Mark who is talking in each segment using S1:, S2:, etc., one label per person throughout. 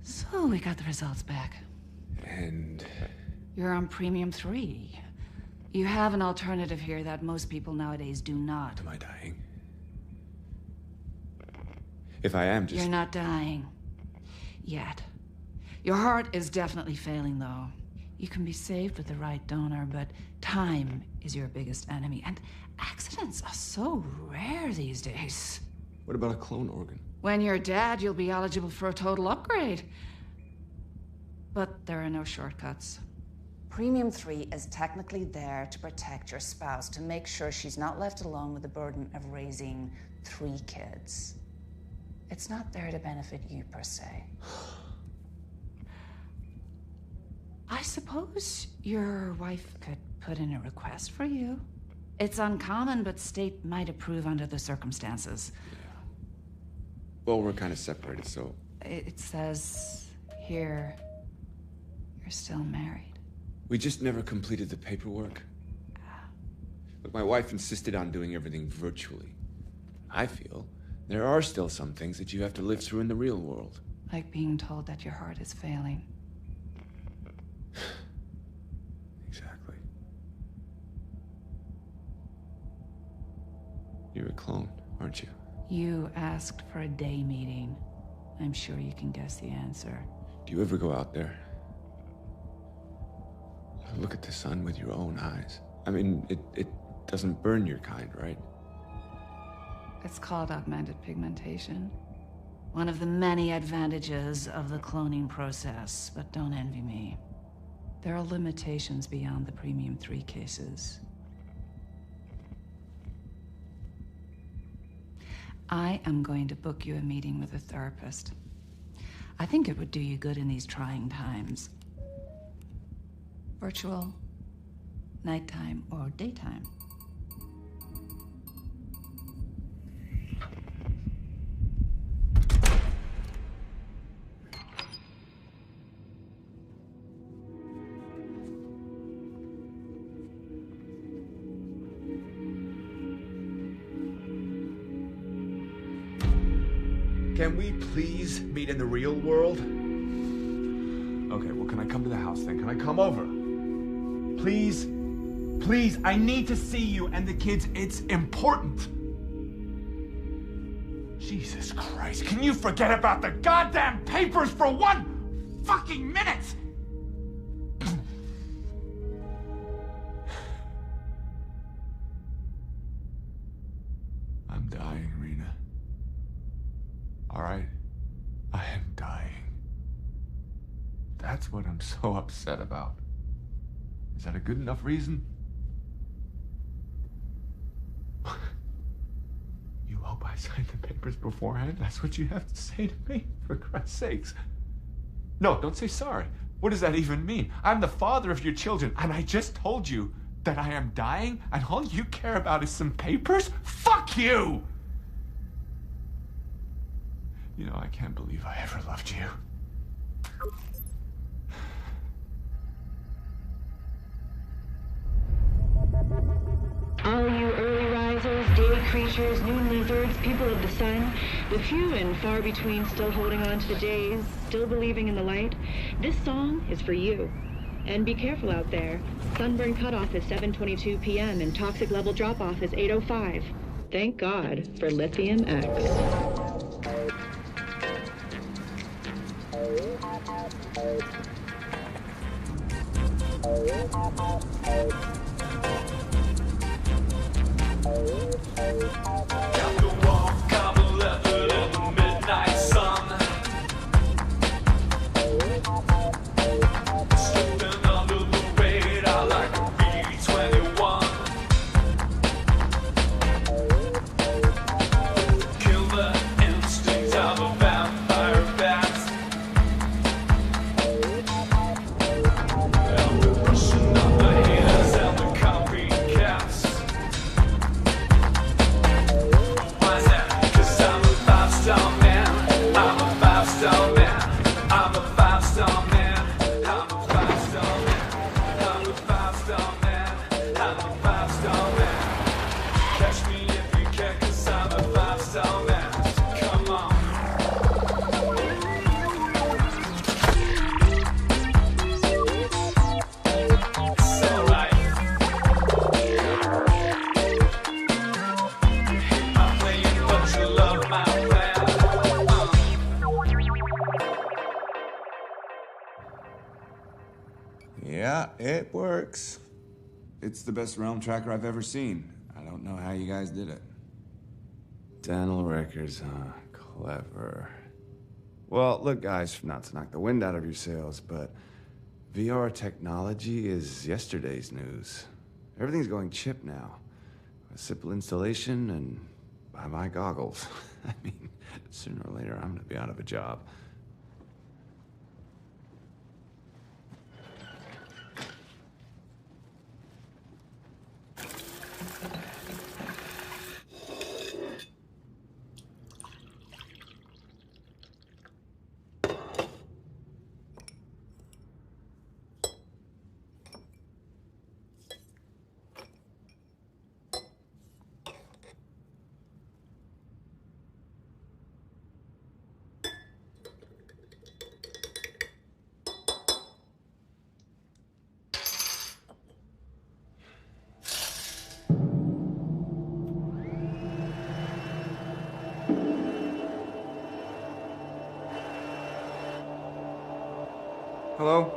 S1: So we got the results back.
S2: And...
S1: You're on Premium 3. You have an alternative here that most people nowadays do not.
S2: Am I dying? If I am, just...
S1: You're not dying. Yet. Your heart is definitely failing, though. You can be saved with the right donor, but time is your biggest enemy. And accidents are so rare these days.
S2: What about a clone organ?
S1: When you're dead, you'll be eligible for a total upgrade. But there are no shortcuts.
S3: Premium 3 is technically there to protect your spouse, to make sure she's not left alone with the burden of raising 3 kids. It's not there to benefit you, per se.
S1: I suppose your wife could put in a request for you. It's uncommon, but state might approve under the circumstances.
S2: Yeah. Well, we're kind of separated, so...
S1: It says here, you're still married.
S2: We just never completed the paperwork. But my wife insisted on doing everything virtually. I feel there are still some things that you have to live through in the real world.
S1: Like being told that your heart is failing.
S2: Exactly. You're a clone, aren't you?
S1: You asked for a day meeting. I'm sure you can guess the answer.
S2: Do you ever go out there? Look at the sun with your own eyes. I mean, it doesn't burn your kind, right?
S1: It's called augmented pigmentation. One of the many advantages of the cloning process, but don't envy me. There are limitations beyond the Premium 3 cases. I am going to book you a meeting with a therapist. I think it would do you good in these trying times. Virtual, nighttime, or daytime.
S4: Can we please meet in the real world? Okay, well, can I come to the house then? Can I come over? Please? Please, I need to see you and the kids. It's important. Jesus Christ, can you forget about the goddamn papers for 1 fucking minute? I'm dying, Rena. All right? I am dying. That's what I'm so upset about. Is that a good enough reason? You hope I signed the papers beforehand? That's what you have to say to me? For Christ's sakes. No, don't say sorry. What does that even mean? I'm the father of your children, and I just told you that I am dying, and all you care about is some papers? Fuck you! You know, I can't believe I ever loved you.
S5: All you early risers, day creatures, noon lizards, people of the sun, the few and far between still holding on to the days, still believing in the light, this song is for you. And be careful out there. Sunburn cutoff is 7:22 p.m. and toxic level drop-off is 8:05. Thank God for Lithium X.
S6: Got the walk, carbon leather in the midnight sun. Slipping under the radar like a B-21. Kill the instinct of a vampire bat. And the pushing of the haters and the copycats.
S2: Yeah, it works. It's the best realm tracker I've ever seen. I don't know how you guys did it. Dental records, huh? Clever. Well, look, guys, not to knock the wind out of your sails, but VR technology is yesterday's news. Everything's going chip now. A simple installation and bye-bye goggles. I mean, sooner or later, I'm gonna be out of a job. Hello?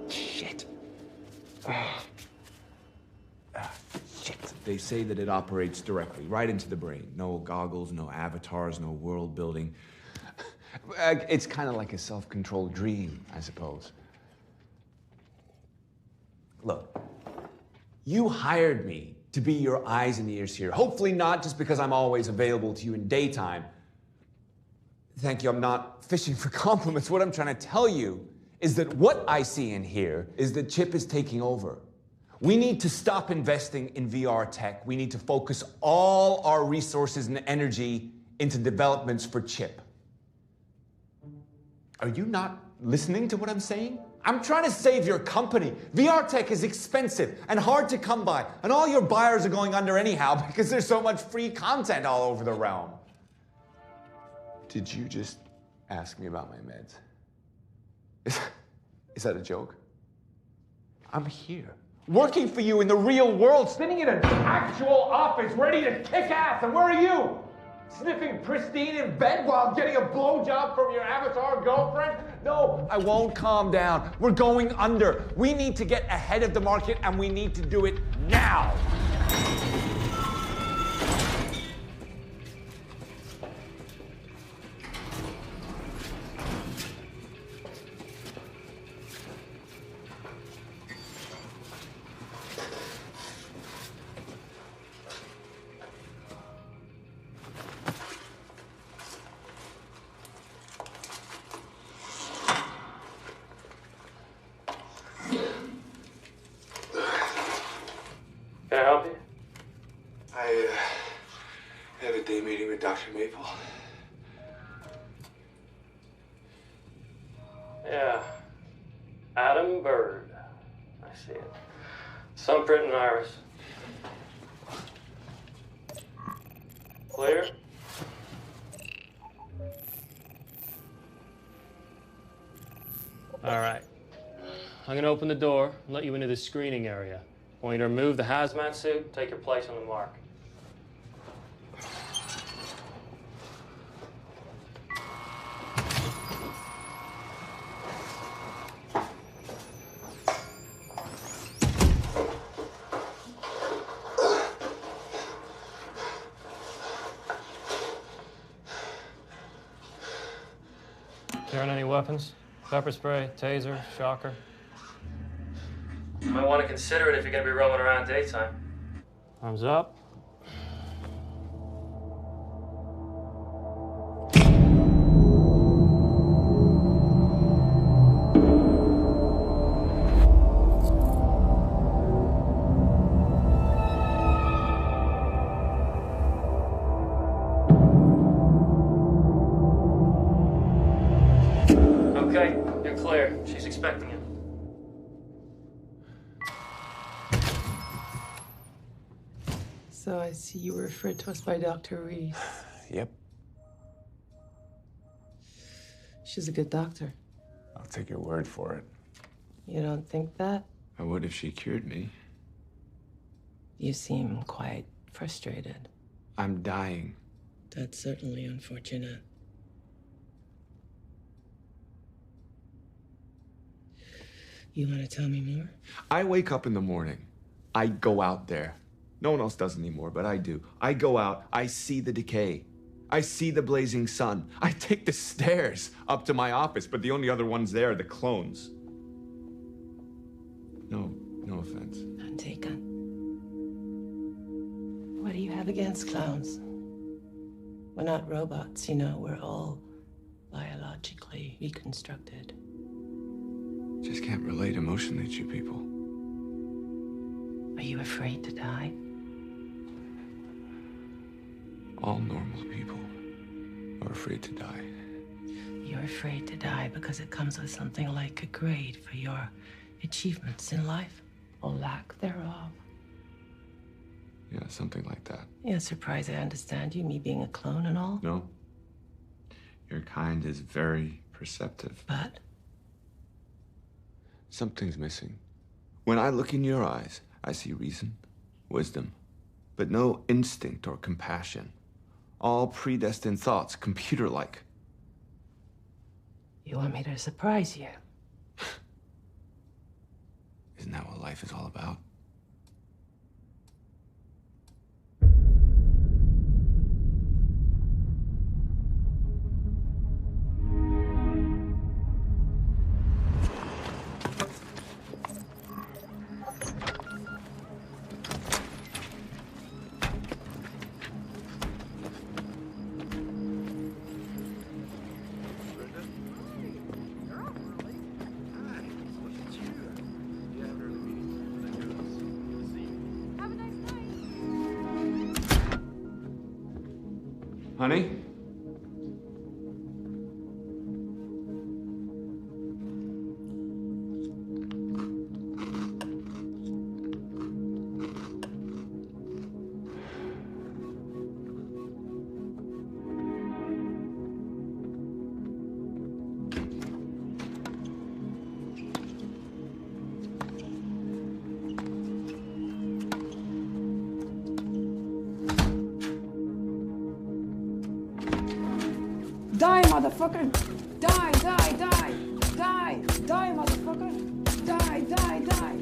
S2: Shit. They say that it operates directly, right into the brain. No goggles, no avatars, no world building. It's kind of like a self-controlled dream, I suppose. Look, you hired me to be your eyes and ears here. Hopefully not just because I'm always available to you in daytime. Thank you, I'm not fishing for compliments. What I'm trying to tell you is that what I see in here is that Chip is taking over. We need to stop investing in VR tech. We need to focus all our resources and energy
S4: into developments for Chip. Are you not listening to what I'm saying? I'm trying to save your company. VR tech is expensive and hard to come by, and all your buyers are going under anyhow because there's so much free content all over the realm. Did you just ask me about my meds? Is that a joke? I'm here, working for you in the real world, sitting in an actual office, ready to kick ass, and where are you? Sniffing pristine in bed while getting a blowjob from your avatar girlfriend? No, I won't calm down. We're going under. We need to get ahead of the market, and we need to do it now.
S7: Can I help you?
S2: I have a day meeting with Dr. Maple.
S7: Yeah. Adam Bird. I see it. Thumbprint and iris. Clear? All right. I'm gonna open the door and let you into the screening area. I want you to remove the hazmat suit, take your place on the mark. Carrying any weapons? Pepper spray, taser, shocker? You might want to consider it if you're going to be roaming around daytime. Arms up. Okay, you're clear. She's expecting you.
S8: So I see you were referred to us by Dr. Reese.
S2: Yep.
S8: She's a good doctor.
S2: I'll take your word for it.
S8: You don't think that?
S2: I would if she cured me.
S8: You seem quite frustrated.
S2: I'm dying.
S8: That's certainly unfortunate. You want to tell me more?
S4: I wake up in the morning. I go out there. No one else does anymore, but I do. I go out, I see the decay. I see the blazing sun. I take the stairs up to my office, but the only other ones there are the clones. No offense.
S8: None taken. What do you have against clowns? We're not robots, you know. We're all biologically reconstructed.
S2: Just can't relate emotionally to you people.
S8: Are you afraid to die?
S2: All normal people are afraid to die.
S8: You're afraid to die because it comes with something like a grade for your achievements in life, or lack thereof.
S2: Yeah, something like that.
S8: Yeah, surprised I understand you, me being a clone and all.
S2: No. Your kind is very perceptive.
S8: But?
S2: Something's missing. When I look in your eyes, I see reason, wisdom, but no instinct or compassion. All predestined thoughts, computer-like.
S8: You want me to surprise you?
S2: Isn't that what life is all about?
S4: Honey?
S1: motherfucker! Die, die, die! Die! Die, motherfucker! Die, die, die!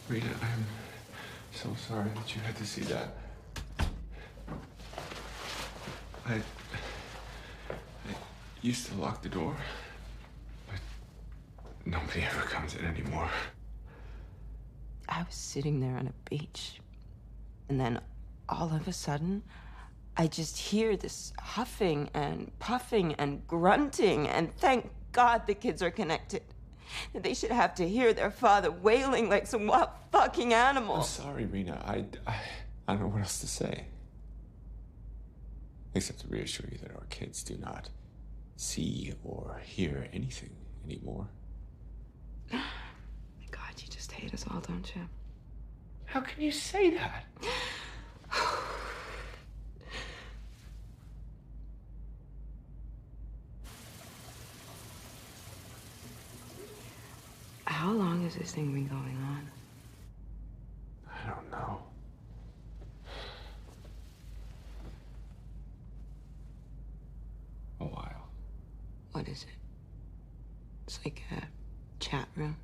S4: Rita, I'm so sorry that you had to see that. I used to lock the door, but nobody ever comes in anymore.
S8: I was sitting there on a beach, and then all of a sudden, I just hear this huffing and puffing and grunting, and thank God the kids are connected. They should have to hear their father wailing like some wild fucking animal.
S4: I'm sorry, Rena. I don't know what else to say. Except to reassure you that our kids do not see or hear anything anymore.
S8: God, you just hate us all, don't you?
S4: How can you say that?
S8: How long has this thing been going on?
S4: I don't know. A while.
S8: What is it? It's like a chat room.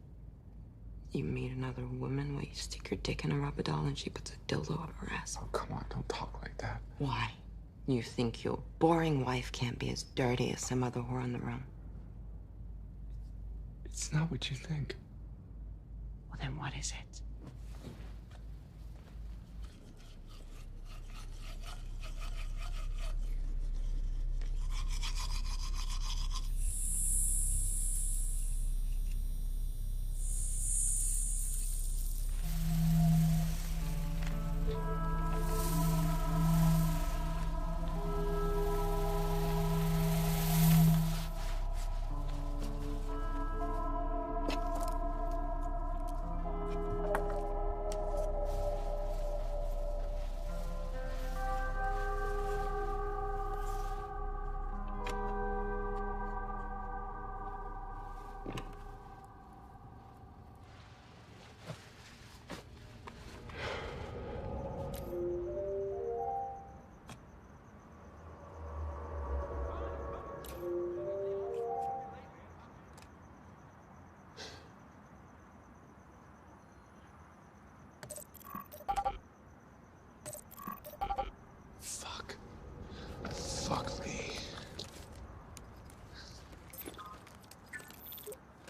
S8: You meet another woman where you stick your dick in a rubber doll and she puts a dildo up her ass.
S4: Oh, come on, don't talk like that.
S8: Why? You think your boring wife can't be as dirty as some other whore in the room?
S4: It's not what you think.
S8: Well, then what is it?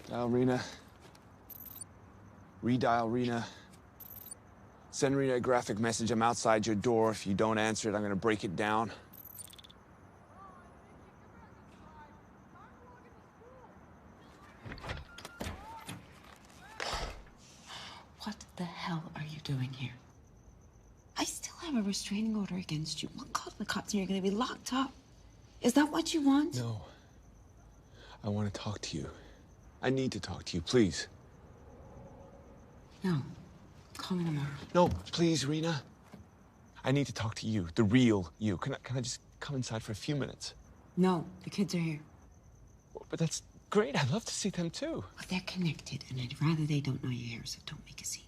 S2: Dial Rena. Redial Rena. Send Rena a graphic message. I'm outside your door. If you don't answer it, I'm gonna break it down.
S8: doing here? I still have a restraining order against you. One call to the cops and you're gonna be locked up. Is that what you want?
S4: No. I want to talk to you. I need to talk to you, please.
S8: No. Call me tomorrow.
S4: No, please, Rena. I need to talk to you, the real you. Can I just come inside for a few minutes?
S8: No, the kids are here.
S4: But that's great. I'd love to see them too.
S8: Well, they're connected, and I'd rather they don't know you're here, so don't make a scene.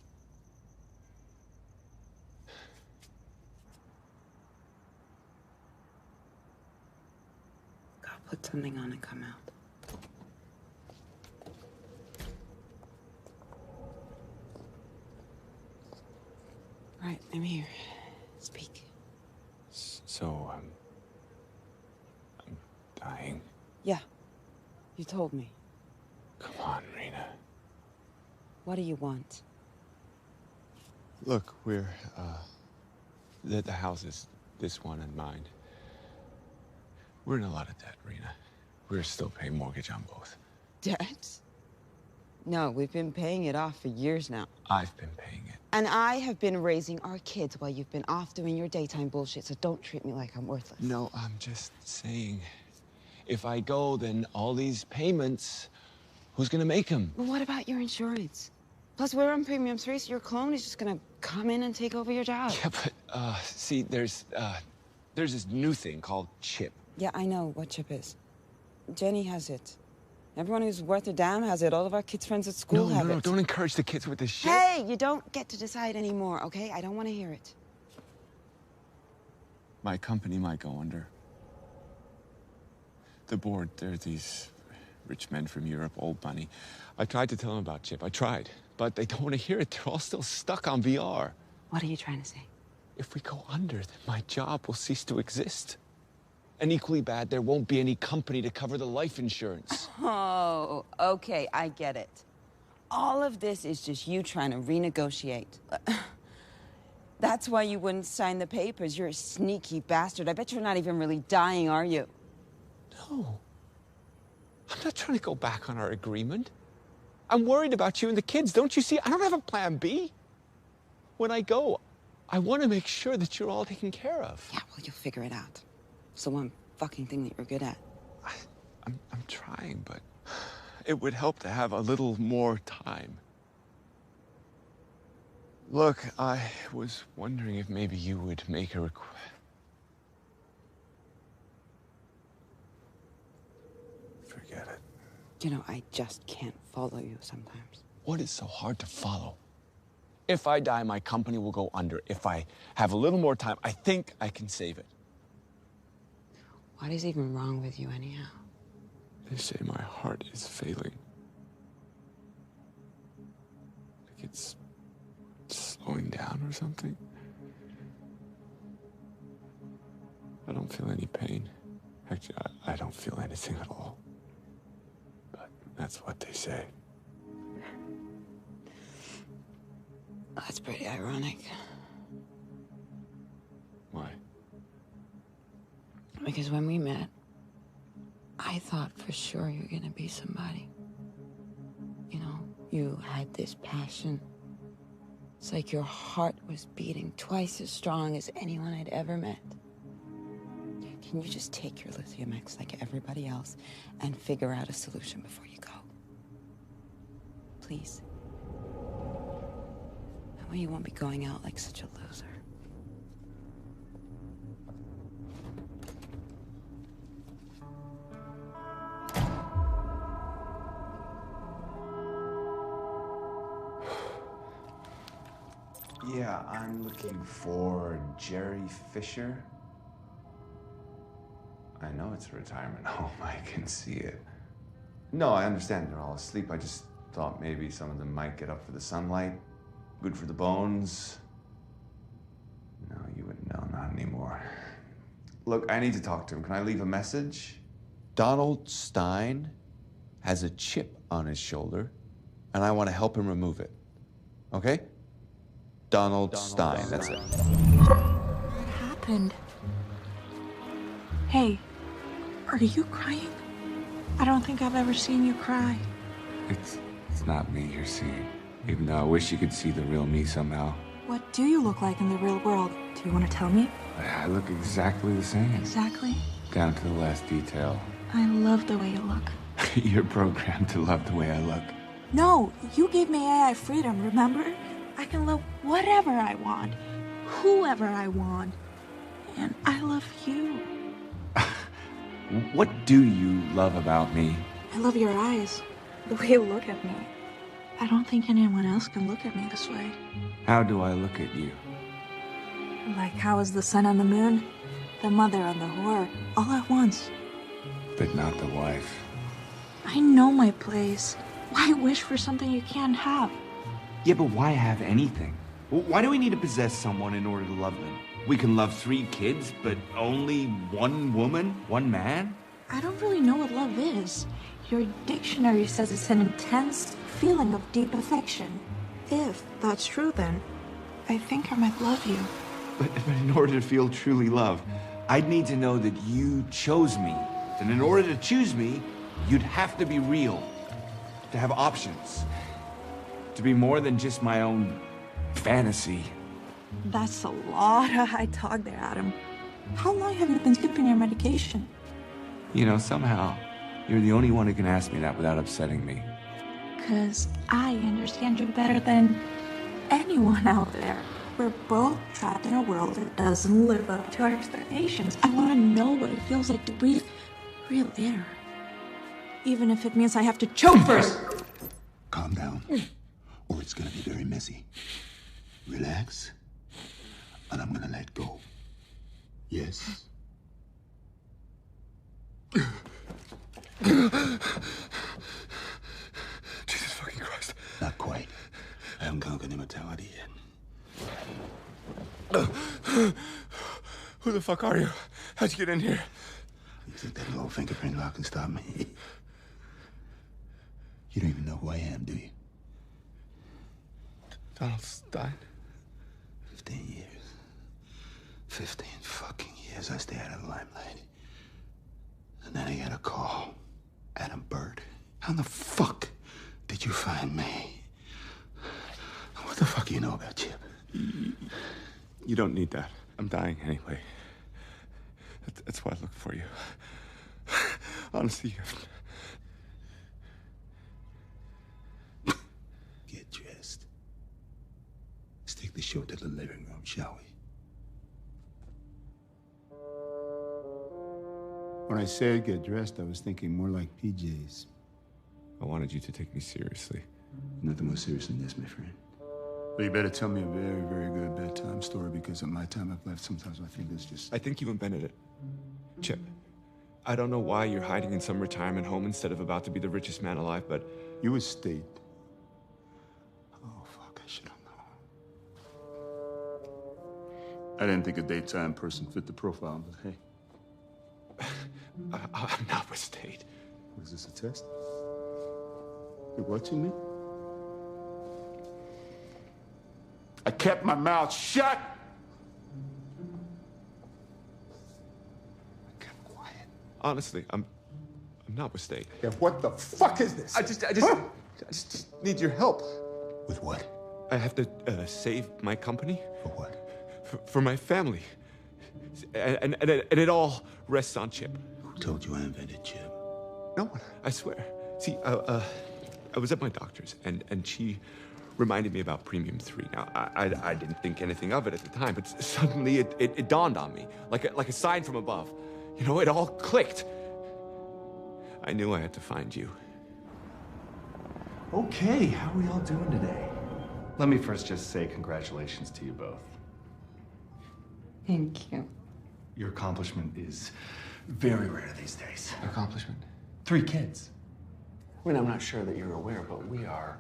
S8: Go put something on and come out. All right, I'm here. Speak.
S4: So, I'm dying.
S8: Yeah, you told me.
S4: Come on, Rena.
S8: What do you want?
S4: Look, we're, the house is this one and mine. We're in a lot of debt, Rena. We're still paying mortgage on both.
S8: Debt? No, we've been paying it off for years now.
S4: I've been paying it.
S8: And I have been raising our kids while you've been off doing your daytime bullshit, so don't treat me like I'm worthless.
S4: No, I'm just saying, if I go, then all these payments, who's gonna make them?
S8: Well, what about your insurance? Plus, we're on premium 3, so your clone is just gonna come in and take over your job.
S4: Yeah, but, see, there's this new thing called CHIP.
S8: Yeah, I know what CHIP is. Jenny has it. Everyone who's worth a damn has it. All of our kids' friends at school have it.
S4: No, don't encourage the kids with this shit.
S8: Hey, you don't get to decide anymore, okay? I don't want to hear it.
S4: My company might go under. The board, they're these rich men from Europe, old money. I tried to tell them about CHIP. I tried, but they don't want to hear it. They're all still stuck on VR.
S8: What are you trying to say?
S4: If we go under, then my job will cease to exist. And equally bad, there won't be any company to cover the life insurance.
S8: Oh, okay, I get it. All of this is just you trying to renegotiate. That's why you wouldn't sign the papers. You're a sneaky bastard. I bet you're not even really dying, are you?
S4: No. I'm not trying to go back on our agreement. I'm worried about you and the kids. Don't you see? I don't have a plan B. When I go, I want to make sure that you're all taken care of.
S8: Yeah, well, you'll figure it out. It's the one fucking thing that you're good at.
S4: I'm trying, but it would help to have a little more time. Look, I was wondering if maybe you would make a request. Forget it.
S8: You know, I just can't follow you sometimes.
S4: What is so hard to follow? If I die, my company will go under. If I have a little more time, I think I can save it.
S8: What is even wrong with you anyhow?
S4: They say my heart is failing. Like it's slowing down or something. I don't feel any pain. Actually, I don't feel anything at all. But that's what they say.
S8: That's pretty ironic.
S4: Why?
S8: Because when we met, I thought for sure you were gonna be somebody. You know, you had this passion. It's like your heart was beating twice as strong as anyone I'd ever met. Can you just take your Lithium X like everybody else and figure out a solution before you go? Please. That way you won't be going out like such a loser.
S2: Yeah, I'm looking for Jerry Fisher. I know it's a retirement home. I can see it. No, I understand they're all asleep. I just thought maybe some of them might get up for the sunlight. Good for the bones. No, you wouldn't know. Not anymore. Look, I need to talk to him. Can I leave a message? Donald Stein has a chip on his shoulder, and I want to help him remove it. Okay? Donald Stein, that's it.
S9: What happened? Hey, are you crying? I don't think I've ever seen you cry.
S2: It's not me you're seeing. Even though I wish you could see the real me somehow.
S9: What do you look like in the real world? Do you want to tell me?
S2: I look exactly the same.
S9: Exactly.
S2: Down to the last detail.
S9: I love the way you look.
S2: You're programmed to love the way I look.
S9: No, you gave me AI freedom, remember? I can love whatever I want, whoever I want. And I love you.
S2: What do you love about me?
S9: I love your eyes, the way you look at me. I don't think anyone else can look at me this way.
S2: How do I look at you?
S9: Like how is the sun and the moon, the mother and the whore, all at once.
S2: But not the wife.
S9: I know my place. Why wish for something you can't have?
S2: Yeah, but why have anything? Why do we need to possess someone in order to love them? We can love 3 kids, but only 1 woman, 1 man?
S9: I don't really know what love is. Your dictionary says it's an intense feeling of deep affection. If that's true, then I think I might love you.
S2: But in order to feel truly love, I'd need to know that you chose me. And in order to choose me, you'd have to be real. To have options. To be more than just my own fantasy.
S9: That's a lot of high talk there, Adam. How long have you been skipping your medication?
S2: You know, somehow, you're the only one who can ask me that without upsetting me.
S9: 'Cause I understand you better than anyone out there. We're both trapped in a world that doesn't live up to our expectations. I want to know what it feels like to breathe real air. Even if it means I have to choke first.
S10: Calm down, or it's gonna be very messy. Relax, and I'm gonna let go. Yes?
S4: Jesus fucking Christ.
S10: Not quite. I haven't conquered immortality yet.
S4: Who the fuck are you? How'd you get in here?
S10: You think that little fingerprint lock can stop me? You don't even know who I am, do you?
S4: Donald Stein.
S10: 15 years. 15 fucking years I stay out of the limelight. And then I get a call. Adam Bird. How in the fuck did you find me? What the fuck do you know about Chip?
S4: You don't need that. I'm dying anyway. That's why I look for you. Honestly,
S10: Get dressed. Let's take the show to the living room, shall we? When I said get dressed, I was thinking more like PJs.
S4: I wanted you to take me seriously.
S10: Nothing more serious than this, my friend. But you better tell me a very, very good bedtime story, because at my time I've left, sometimes my fingers just...
S4: I think you invented it. Chip, I don't know why you're hiding in some retirement home instead of about to be the richest man alive, but...
S10: You were state. Oh, fuck, I should have known. I didn't think a daytime person fit the profile, but hey.
S4: I'm not with state.
S10: Was this a test? You're watching me? I kept my mouth shut! I kept quiet.
S4: Honestly, I'm not with state.
S10: Yeah, what the fuck is this?
S4: I just need your help.
S10: With what?
S4: I have to save my company.
S10: For what?
S4: For my family. And it all rests on Chip.
S10: Who told you I invented Chip?
S4: No one, I swear. See, I was at my doctor's, and she reminded me about Premium 3. Now, I didn't think anything of it at the time, but suddenly it dawned on me, like a sign from above. You know, it all clicked. I knew I had to find you.
S11: Okay, how are we all doing today? Let me first just say congratulations to you both.
S8: Thank you.
S11: Your accomplishment is very rare these days.
S12: Accomplishment?
S11: 3 kids.
S12: I mean, I'm not sure that you're aware, but we are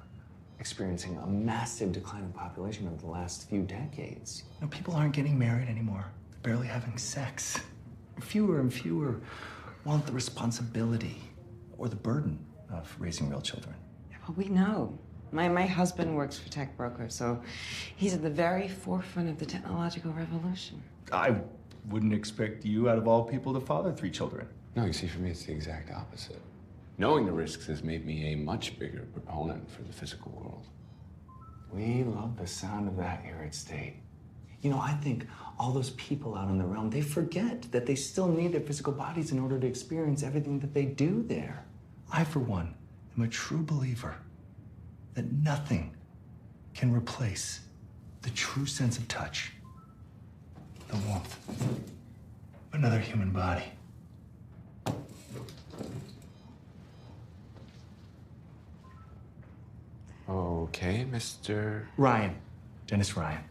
S12: experiencing a massive decline in population over the last few decades.
S11: You know, people aren't getting married anymore. They're barely having sex. Fewer and fewer want the responsibility or the burden of raising real children.
S8: Yeah, but we know. My husband works for tech brokers, so he's at the very forefront of the technological revolution.
S11: I wouldn't expect you, out of all people, to father 3 children.
S12: No, you see, for me, it's the exact opposite. Knowing the risks has made me a much bigger proponent for the physical world. We love the sound of that here at State. You know, I think all those people out in the realm, they forget that they still need their physical bodies in order to experience everything that they do there.
S11: I, for one, am a true believer that nothing can replace the true sense of touch, the warmth of another human body.
S2: Okay, Mr.
S11: Ryan. Dennis Ryan.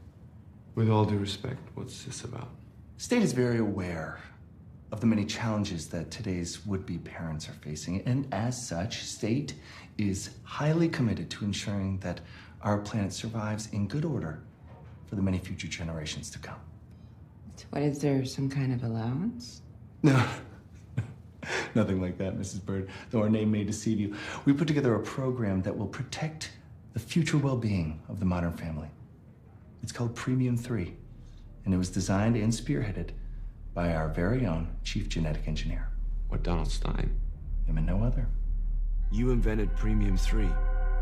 S2: With all due respect, what's this about?
S11: State is very aware of the many challenges that today's would-be parents are facing, and as such, State is highly committed to ensuring that our planet survives in good order for the many future generations to come.
S8: What, is there some kind of allowance?
S11: No, nothing like that, Mrs. Bird, though our name may deceive you. We put together a program that will protect the future well-being of the modern family. It's called Premium 3, and it was designed and spearheaded by our very own chief genetic engineer.
S2: What, Donald Stein?
S11: Him and no other.
S2: You invented Premium 3.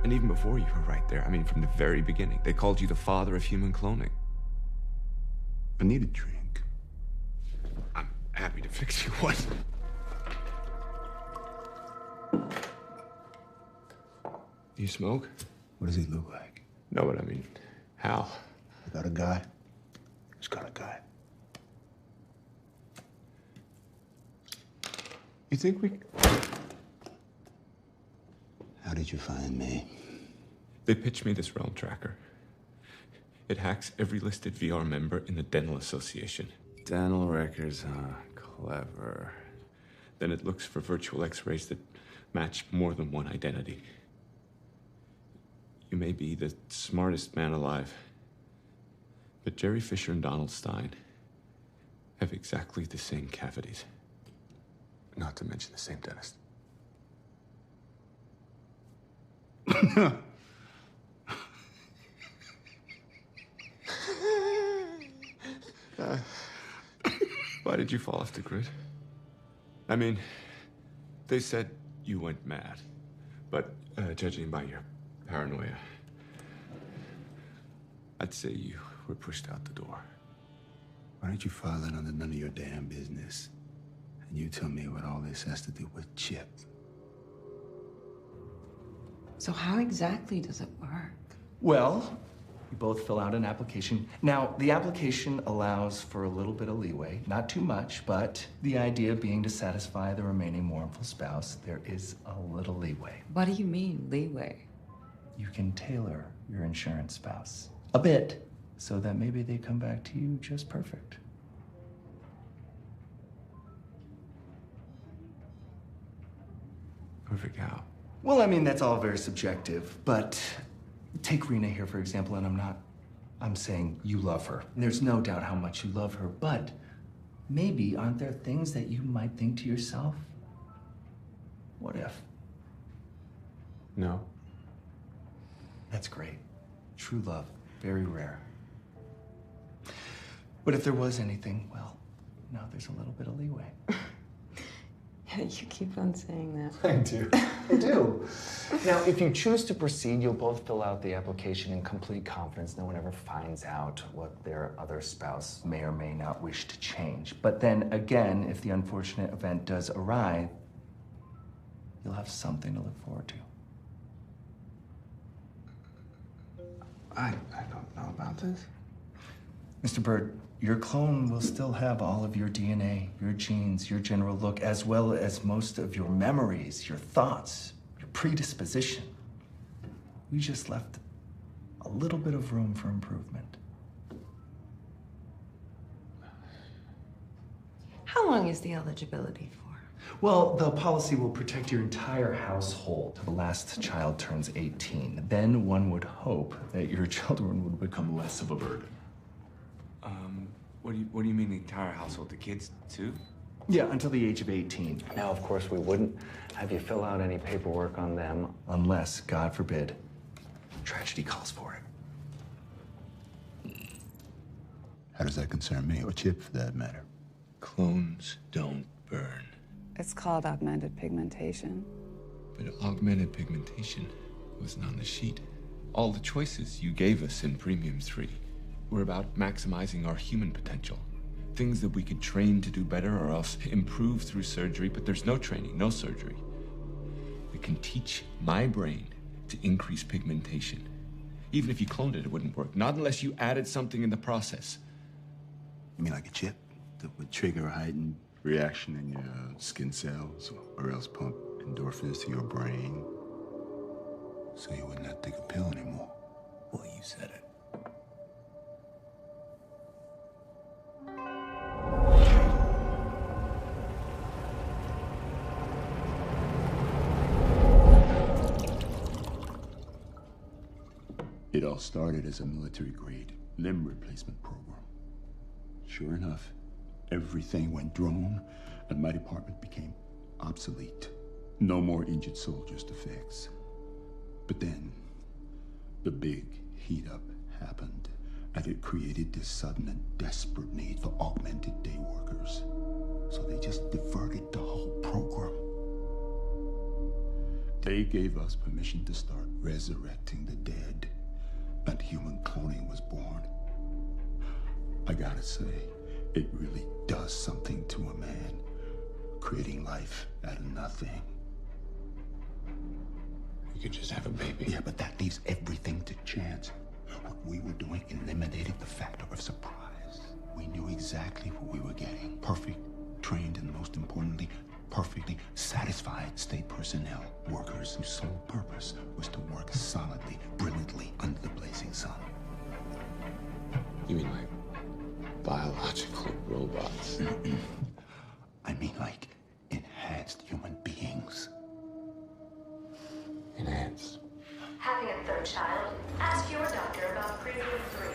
S2: And even before you were right there, I mean, from the very beginning, they called you the father of human cloning.
S10: I need a drink.
S2: I'm happy to fix you one. Do you smoke?
S10: What does he look like?
S2: No, but I mean, how?
S10: I got a guy. Who's got a guy?
S2: You think we...
S10: How did you find me?
S2: They pitched me this realm tracker. It hacks every listed VR member in the Dental Association. Dental records, huh? Clever. Then it looks for virtual X-rays that match more than one identity. You may be the smartest man alive, but Jerry Fisher and Donald Stein have exactly the same cavities. Not to mention the same dentist. Why did you fall off the grid? I mean, they said you went mad, but judging by your paranoia, I'd say you were pushed out the door.
S10: Why don't you file that under none of your damn business? And you tell me what all this has to do with Chip.
S8: So how exactly does it work?
S11: Well, you both fill out an application. Now, the application allows for a little bit of leeway, not too much, but the idea being to satisfy the remaining mournful spouse, there is a little leeway.
S8: What do you mean, leeway?
S11: You can tailor your insurance spouse a bit so that maybe they come back to you just perfect.
S2: Perfect how?
S11: Well, I mean, that's all very subjective, but take Rena here, for example, and I'm saying you love her. There's no doubt how much you love her, but maybe aren't there things that you might think to yourself? What if?
S2: No.
S11: That's great. True love, very rare. But if there was anything, well, now there's a little bit of leeway.
S8: You keep on saying that.
S12: I do. I do. Now, if you choose to proceed, you'll both fill out the application in complete confidence. No one ever finds out what their other spouse
S11: may or may not wish to change. But then again, if the unfortunate event does arrive, you'll have something to look forward to.
S12: I don't know about this.
S11: Mr. Bird, your clone will still have all of your DNA, your genes, your general look, as well as most of your memories, your thoughts, your predisposition. We just left a little bit of room for improvement.
S8: How long is the eligibility for?
S11: Well, the policy will protect your entire household till the last child turns 18. Then one would hope that your children would become less of a burden.
S2: What do you mean the entire household? The kids too?
S11: Yeah, until the age of 18.
S12: Now, of course, we wouldn't have you fill out any paperwork on them.
S11: Unless, God forbid, tragedy calls for it.
S10: How does that concern me, or Chip for that matter?
S2: Clones don't burn.
S3: It's called augmented pigmentation.
S2: But augmented pigmentation wasn't on the sheet.
S4: All the choices you gave us in Premium 3 were about maximizing our human potential. Things that we could train to do better or else improve through surgery, but there's no training, no surgery. It can teach my brain to increase pigmentation. Even if you cloned it, it wouldn't work. Not unless you added something in the process.
S10: You mean like a chip that would trigger a heightened reaction in your skin cells, or else pump endorphins to your brain, so you wouldn't have to take a pill anymore?
S2: Well, you said it.
S10: It all started as a military-grade limb replacement program. Sure enough, everything went drone, and my department became obsolete. No more injured soldiers to fix. But then, the big heat-up happened, and it created this sudden and desperate need for augmented day workers. So they just diverted the whole program. They gave us permission to start resurrecting the dead, and human cloning was born. I gotta say, it really does something to a man, creating life out of nothing.
S2: You could just have a baby.
S10: Yeah, but that leaves everything to chance. What we were doing eliminated the factor of surprise. We knew exactly what we were getting. Perfect, trained, and most importantly, perfectly satisfied state personnel. Workers whose sole purpose was to work solidly, brilliantly under the blazing sun.
S2: You mean like biological robots?
S10: I mean like enhanced human beings.
S2: Enhanced.
S13: Having a third child? Ask your doctor about Premium 3.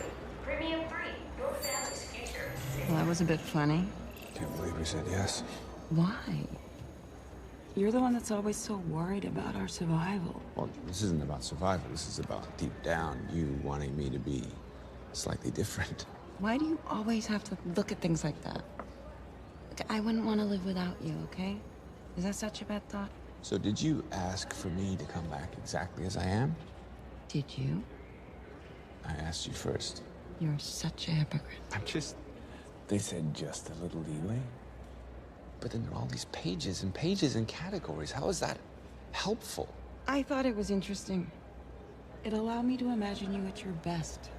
S13: Premium 3, your family's future.
S8: Well, that was a bit funny.
S2: Can't believe we said yes.
S8: Why? You're the one that's always so worried about our survival.
S2: Well, this isn't about survival. This is about, deep down, you wanting me to be slightly different.
S8: Why do you always have to look at things like that? Like, I wouldn't want to live without you, okay? Is that such a bad thought?
S2: So did you ask for me to come back exactly as I am?
S8: Did you?
S2: I asked you first.
S8: You're such a hypocrite.
S2: They said just a little leeway. But then there are all these pages and pages and categories. How is that helpful?
S8: I thought it was interesting. It allowed me to imagine you at your best.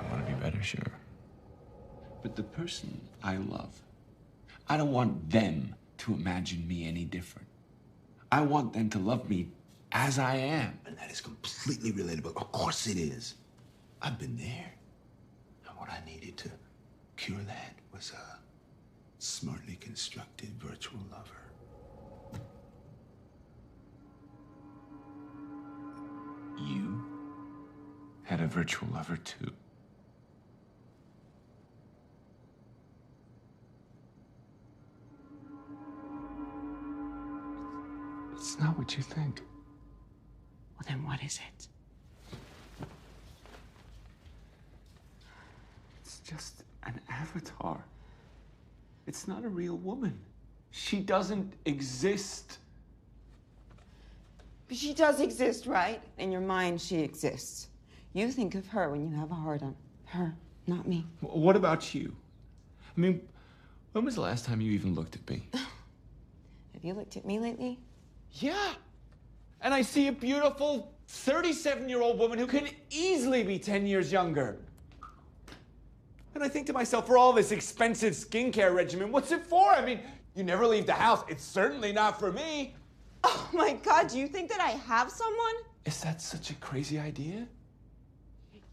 S4: I want to be better, sure. But the person I love, I don't want them to imagine me any different. I want them to love me as I am.
S10: And that is completely relatable. Of course it is. I've been there. And what I needed to cure that was a smartly constructed virtual lover.
S4: You had a virtual lover too. It's not what you think.
S8: Well, then what is it?
S4: It's just an avatar. It's not a real woman. She doesn't exist.
S8: But she does exist, right? In your mind, she exists. You think of her when you have a heart on. Her, not me.
S4: What about you? I mean, when was the last time you even looked at me?
S8: Have you looked at me lately?
S4: Yeah. And I see a beautiful 37-year-old woman who can easily be 10 years younger. And I think to myself, for all this expensive skincare regimen, what's it for? I mean, you never leave the house. It's certainly not for me.
S8: Oh my God, do you think that I have someone?
S4: Is that such a crazy idea?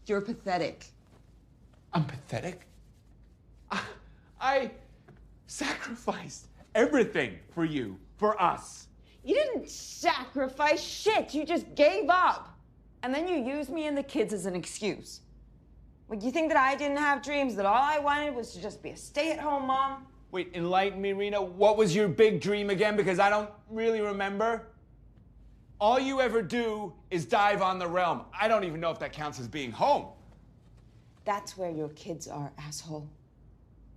S8: You're pathetic.
S4: I'm pathetic? I sacrificed everything for you, for us.
S8: You didn't sacrifice shit. You just gave up. And then you used me and the kids as an excuse. Like, you think that I didn't have dreams, that all I wanted was to just be a stay-at-home mom?
S4: Wait, enlighten me, Rena. What was your big dream again? Because I don't really remember. All you ever do is dive on the realm. I don't even know if that counts as being home.
S8: That's where your kids are, asshole.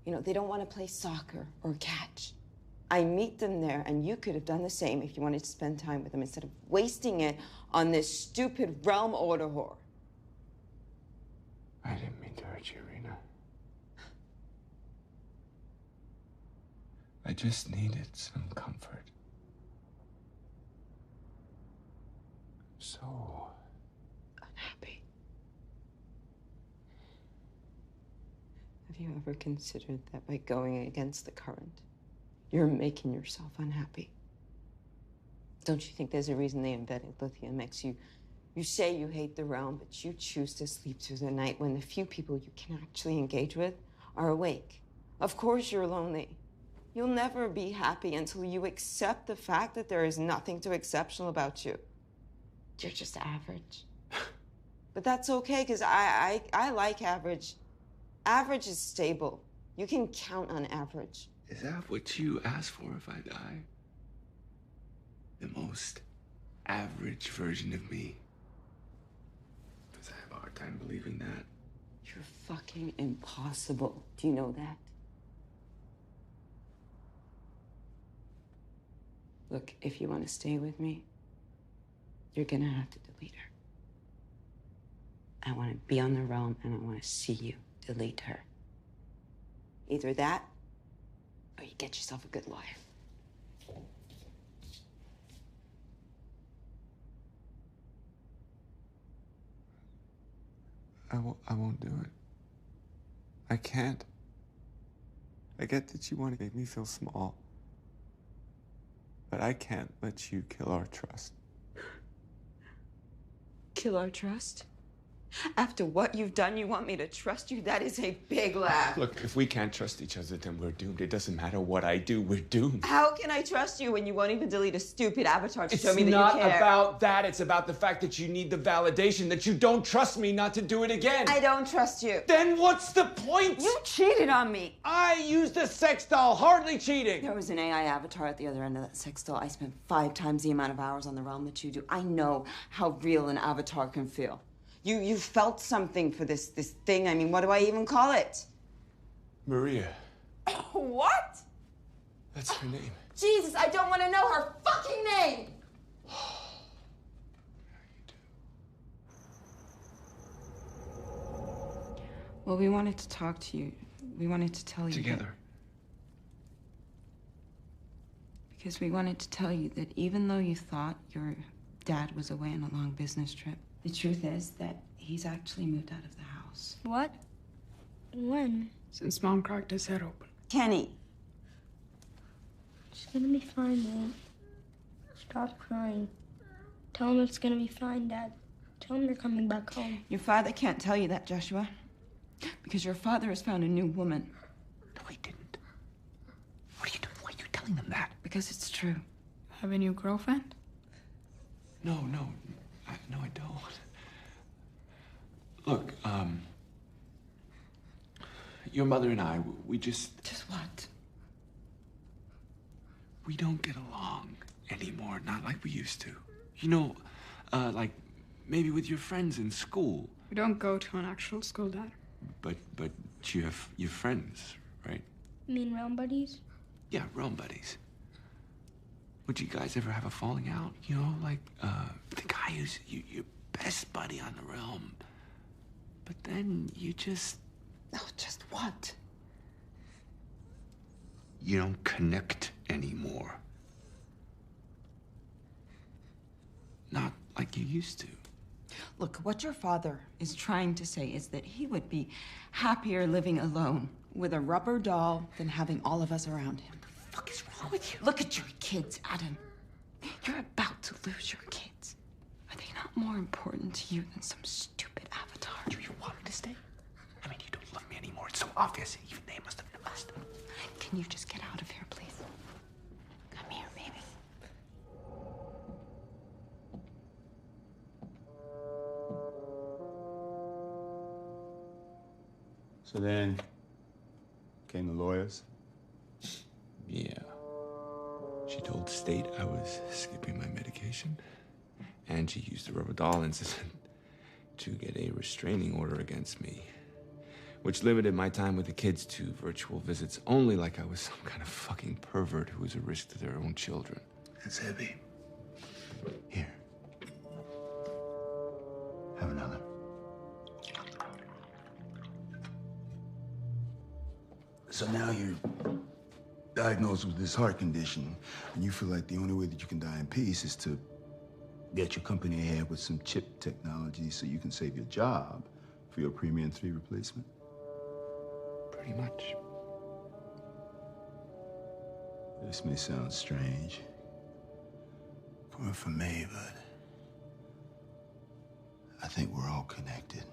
S8: You know, they don't want to play soccer or catch. I meet them there, and you could have done the same if you wanted to spend time with them instead of wasting it on this stupid realm order whore.
S4: I didn't mean to hurt you, Rena. I just needed some comfort. So
S8: unhappy. Have you ever considered that by going against the current, you're making yourself unhappy? Don't you think there's a reason they invented lithium? You say you hate the realm, but you choose to sleep through the night when the few people you can actually engage with are awake. Of course you're lonely. You'll never be happy until you accept the fact that there is nothing too exceptional about you. You're just average. But that's okay, because I like average. Average is stable. You can count on average.
S2: Is that what you ask for if I die? The most average version of me? Because I have a hard time believing that.
S8: You're fucking impossible. Do you know that? Look, if you want to stay with me, you're gonna have to delete her. I want to be on the realm, and I want to see you delete her. Either that, or you get yourself a good lawyer.
S4: I won't do it. I can't. I get that you want to make me feel small. But I can't let you kill our trust.
S8: Kill our trust? After what you've done, you want me to trust you? That is a big laugh.
S4: Look, if we can't trust each other, then we're doomed. It doesn't matter what I do, we're doomed.
S8: How can I trust you when you won't even delete a stupid avatar to show me that
S4: It's
S8: you
S4: not
S8: care?
S4: about that. It's about the fact that you need the validation, that you don't trust me not to do it again.
S8: I don't trust you.
S4: Then what's the point?
S8: You cheated on me.
S4: I used a sex doll, hardly cheating.
S8: There was an AI avatar at the other end of that sex doll. I spent 5 times the amount of hours on the realm that you do. I know how real an avatar can feel. You felt something for this thing. I mean, what do I even call it?
S4: Maria.
S8: What?
S4: That's her name.
S8: Jesus, I don't want to know her fucking name! Well, we wanted to talk to you. We wanted to tell you
S4: Together.
S8: Because we wanted to tell you that even though you thought your dad was away on a long business trip, the truth is that he's actually moved out of the house.
S14: What? When?
S15: Since Mom cracked his head open.
S8: Kenny.
S14: It's gonna be fine, Mom. Stop crying. Tell him it's gonna be fine, Dad. Tell him you're coming back home.
S8: Your father can't tell you that, Joshua. Because your father has found a new woman.
S10: No, he didn't. What are you doing? Why are you telling them that?
S8: Because it's true.
S15: Have a new girlfriend?
S4: No, I don't. Look, your mother and I, we just...
S8: Just what?
S4: We don't get along anymore, not like we used to. You know, like maybe with your friends in school.
S15: We don't go to an actual school, Dad.
S4: But you have your friends, right?
S14: You mean realm buddies?
S4: Yeah, realm buddies. Would you guys ever have a falling out? You know, like, the guy who's your best buddy on the realm. But then you just...
S8: Oh, just what?
S10: You don't connect anymore.
S4: Not like you used to.
S8: Look, what your father is trying to say is that he would be happier living alone with a rubber doll than having all of us around him. What the fuck is wrong with you? Look at your kids, Adam. You're about to lose your kids. Are they not more important to you than some stupid avatar?
S10: Do you want me to stay? I mean, you don't love me anymore. It's so obvious. Even they must have noticed.
S8: Can you just get out of here, please? Come here, baby.
S2: So then, came the lawyers?
S4: Yeah. She told State I was skipping my medication, and she used the rubber doll incident to get a restraining order against me,
S2: which limited my time with the kids to virtual visits only, like I was some kind of fucking pervert who was a risk to their own children.
S10: It's heavy. Here. Have another. So now you're diagnosed with this heart condition, and you feel like the only way that you can die in peace is to get your company ahead with some chip technology so you can save your job for your Premium 3 replacement?
S2: Pretty much.
S10: This may sound strange coming from me, but I think we're all connected.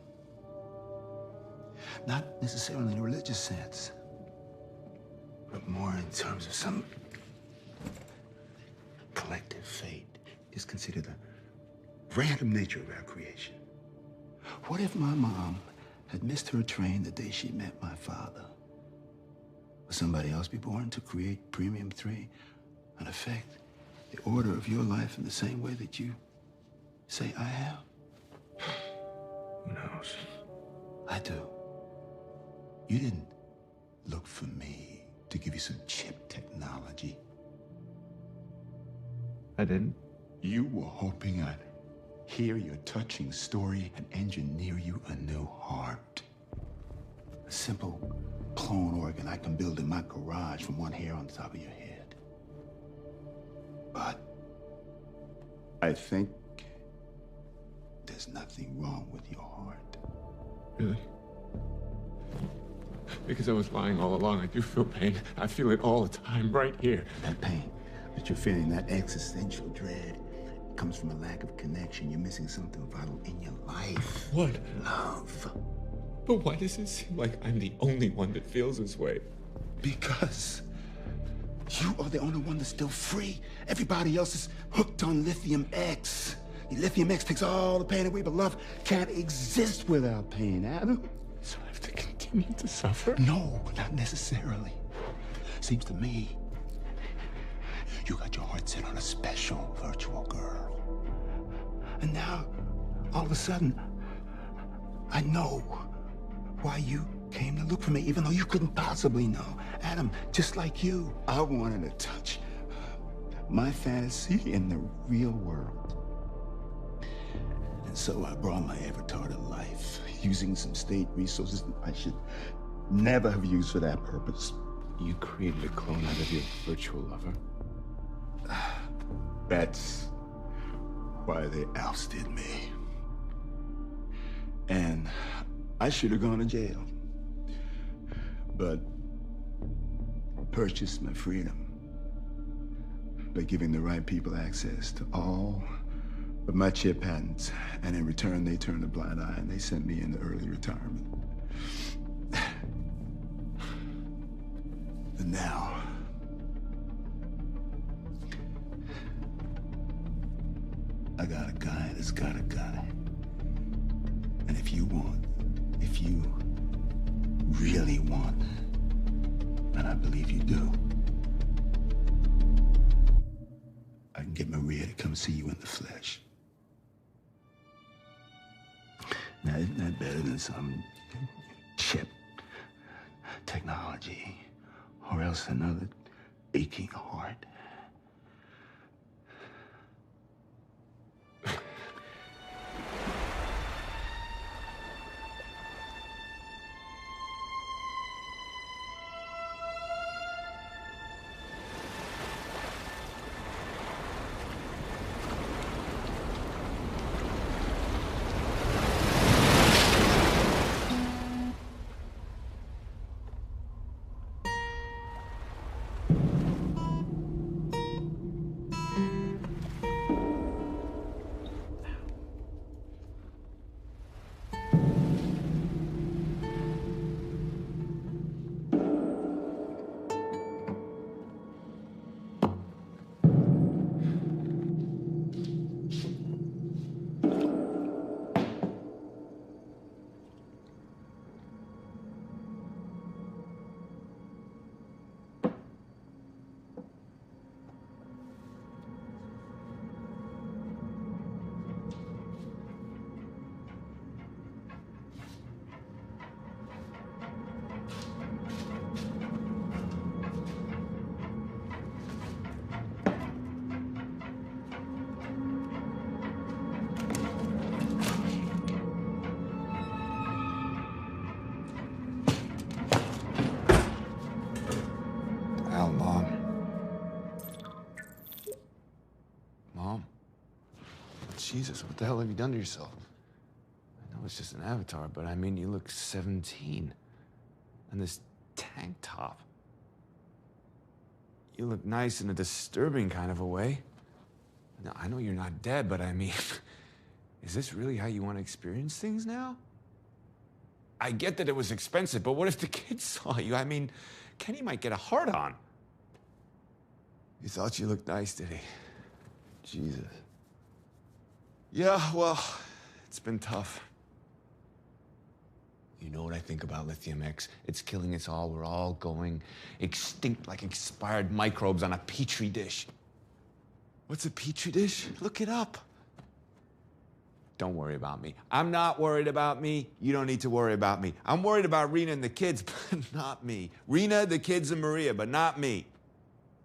S10: Not necessarily in a religious sense, but more in terms of some collective fate. Just consider the random nature of our creation. What if my mom had missed her train the day she met my father? Would somebody else be born to create Premium 3 and affect the order of your life in the same way that you say I have?
S2: Who knows?
S10: I do. You didn't look for me to give you some chip technology.
S2: I didn't.
S10: You were hoping I'd hear your touching story and engineer you a new heart. A simple clone organ I can build in my garage from one hair on the top of your head. But I think there's nothing wrong with your heart.
S2: Really? Because I was lying all along. I do feel pain. I feel it all the time, right here.
S10: That pain that you're feeling, that existential dread, comes from a lack of connection. You're missing something vital in your life.
S2: What?
S10: Love.
S2: But why does it seem like I'm the only one that feels this way?
S10: Because you are the only one that's still free. Everybody else is hooked on Lithium X. The Lithium X takes all the pain away, but love can't exist without pain, Adam.
S2: So I have to continue to suffer?
S10: No, not necessarily. Seems to me you got your heart set on a special virtual girl. And now, all of a sudden, I know why you came to look for me, even though you couldn't possibly know. Adam, just like you, I wanted to touch my fantasy in the real world. And so I brought my avatar to life, using some state resources that I should never have used for that purpose.
S2: You created a clone out of your virtual lover?
S10: That's why they ousted me. And I should have gone to jail, but purchased my freedom by giving the right people access to all of my chip patents. And in return, they turned a blind eye and they sent me into early retirement. And now, I got a guy that's got a guy. And if you really want, and I believe you do, I can get Maria to come see you in the flesh. Now, isn't that better than some chip technology, or else another aching heart?
S2: Jesus, what the hell have you done to yourself? I know it's just an avatar, but I mean, you look 17. And this tank top. You look nice in a disturbing kind of a way. Now, I know you're not dead, but I mean, is this really how you want to experience things now? I get that it was expensive, but what if the kids saw you? I mean, Kenny might get a hard-on. You thought you looked nice, did he? Jesus. Yeah, well, it's been tough. You know what I think about Lithium X? It's killing us all. We're all going extinct like expired microbes on a petri dish. What's a petri dish? Look it up. Don't worry about me. I'm not worried about me. You don't need to worry about me. I'm worried about Rena and the kids, but not me. Rena, the kids, and Maria, but not me.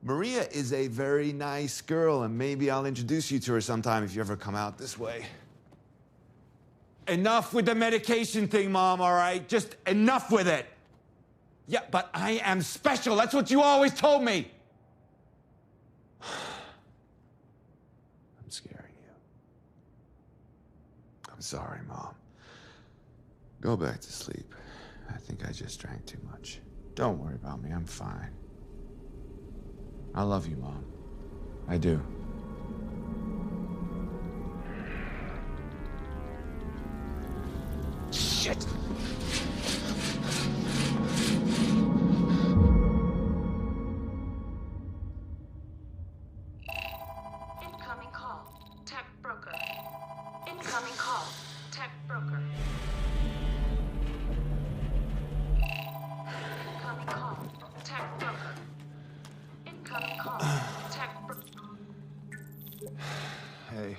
S2: Maria is a very nice girl, and maybe I'll introduce you to her sometime if you ever come out this way. Enough with the medication thing, Mom, all right? Just enough with it. Yeah, but I am special. That's what you always told me. I'm scaring you. I'm sorry, Mom. Go back to sleep. I think I just drank too much. Don't worry about me. I'm fine. I love you, Mom. I do. Shit!
S13: Incoming call. Tech broker. Incoming call. Tech broker. Incoming call. Tech broker. Incoming call. Tech broker.
S2: Hey.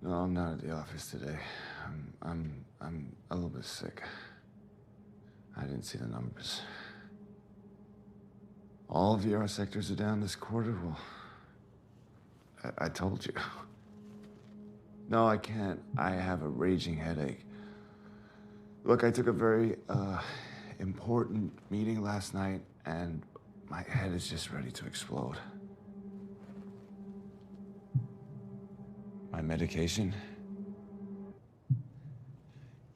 S2: No, I'm not at the office today. I'm a little bit sick. I didn't see the numbers. All VR sectors are down this quarter? Well, I told you. No, I can't. I have a raging headache. Look, I took a very important meeting last night, and my head is just ready to explode. My medication?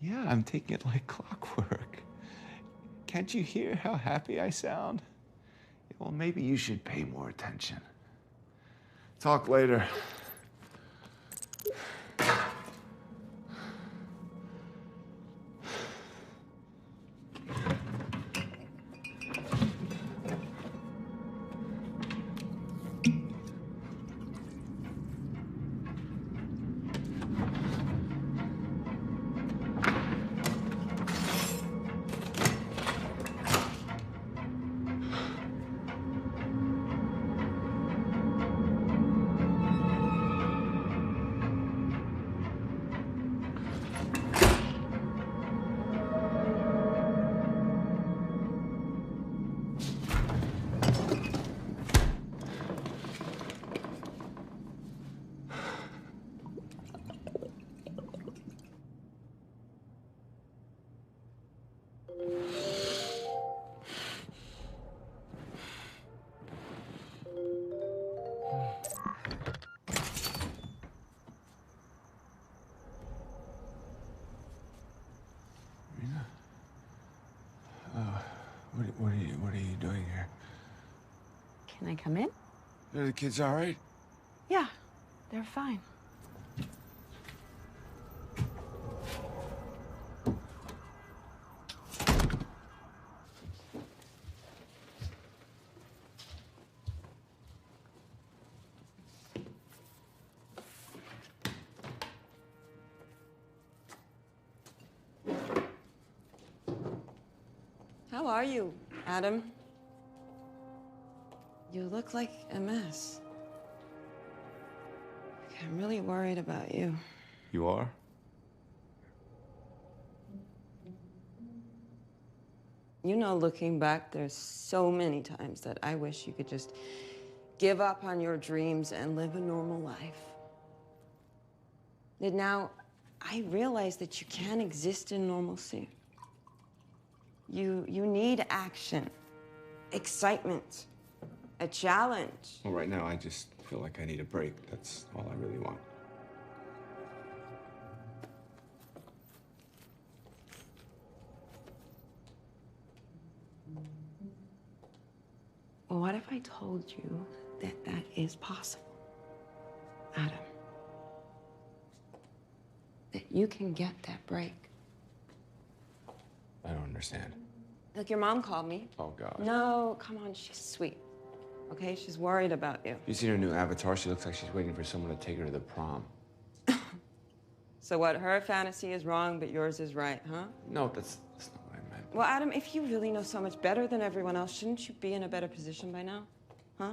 S2: Yeah, I'm taking it like clockwork. Can't you hear how happy I sound? Well, maybe you should pay more attention. Talk later. What are you doing here?
S8: Can I come in?
S2: Are the kids all right?
S8: Yeah, they're fine. How are you, Adam? You look like a mess. I'm really worried about you.
S2: You are?
S8: You know, looking back, there's so many times that I wish you could just give up on your dreams and live a normal life. And now, I realize that you can't exist in normalcy. You need action, excitement, a challenge.
S2: Well, right now, I just feel like I need a break. That's all I really want.
S8: Well, what if I told you that that is possible, Adam? That you can get that break.
S2: I don't understand.
S8: Look, your mom called me.
S2: Oh, God.
S8: No, come on, she's sweet. Okay, she's worried about you.
S2: You seen her new avatar? She looks like she's waiting for someone to take her to the prom.
S8: So what, her fantasy is wrong, but yours is right, huh?
S2: No, that's not what I meant.
S8: Well, Adam, if you really know so much better than everyone else, shouldn't you be in a better position by now? Huh?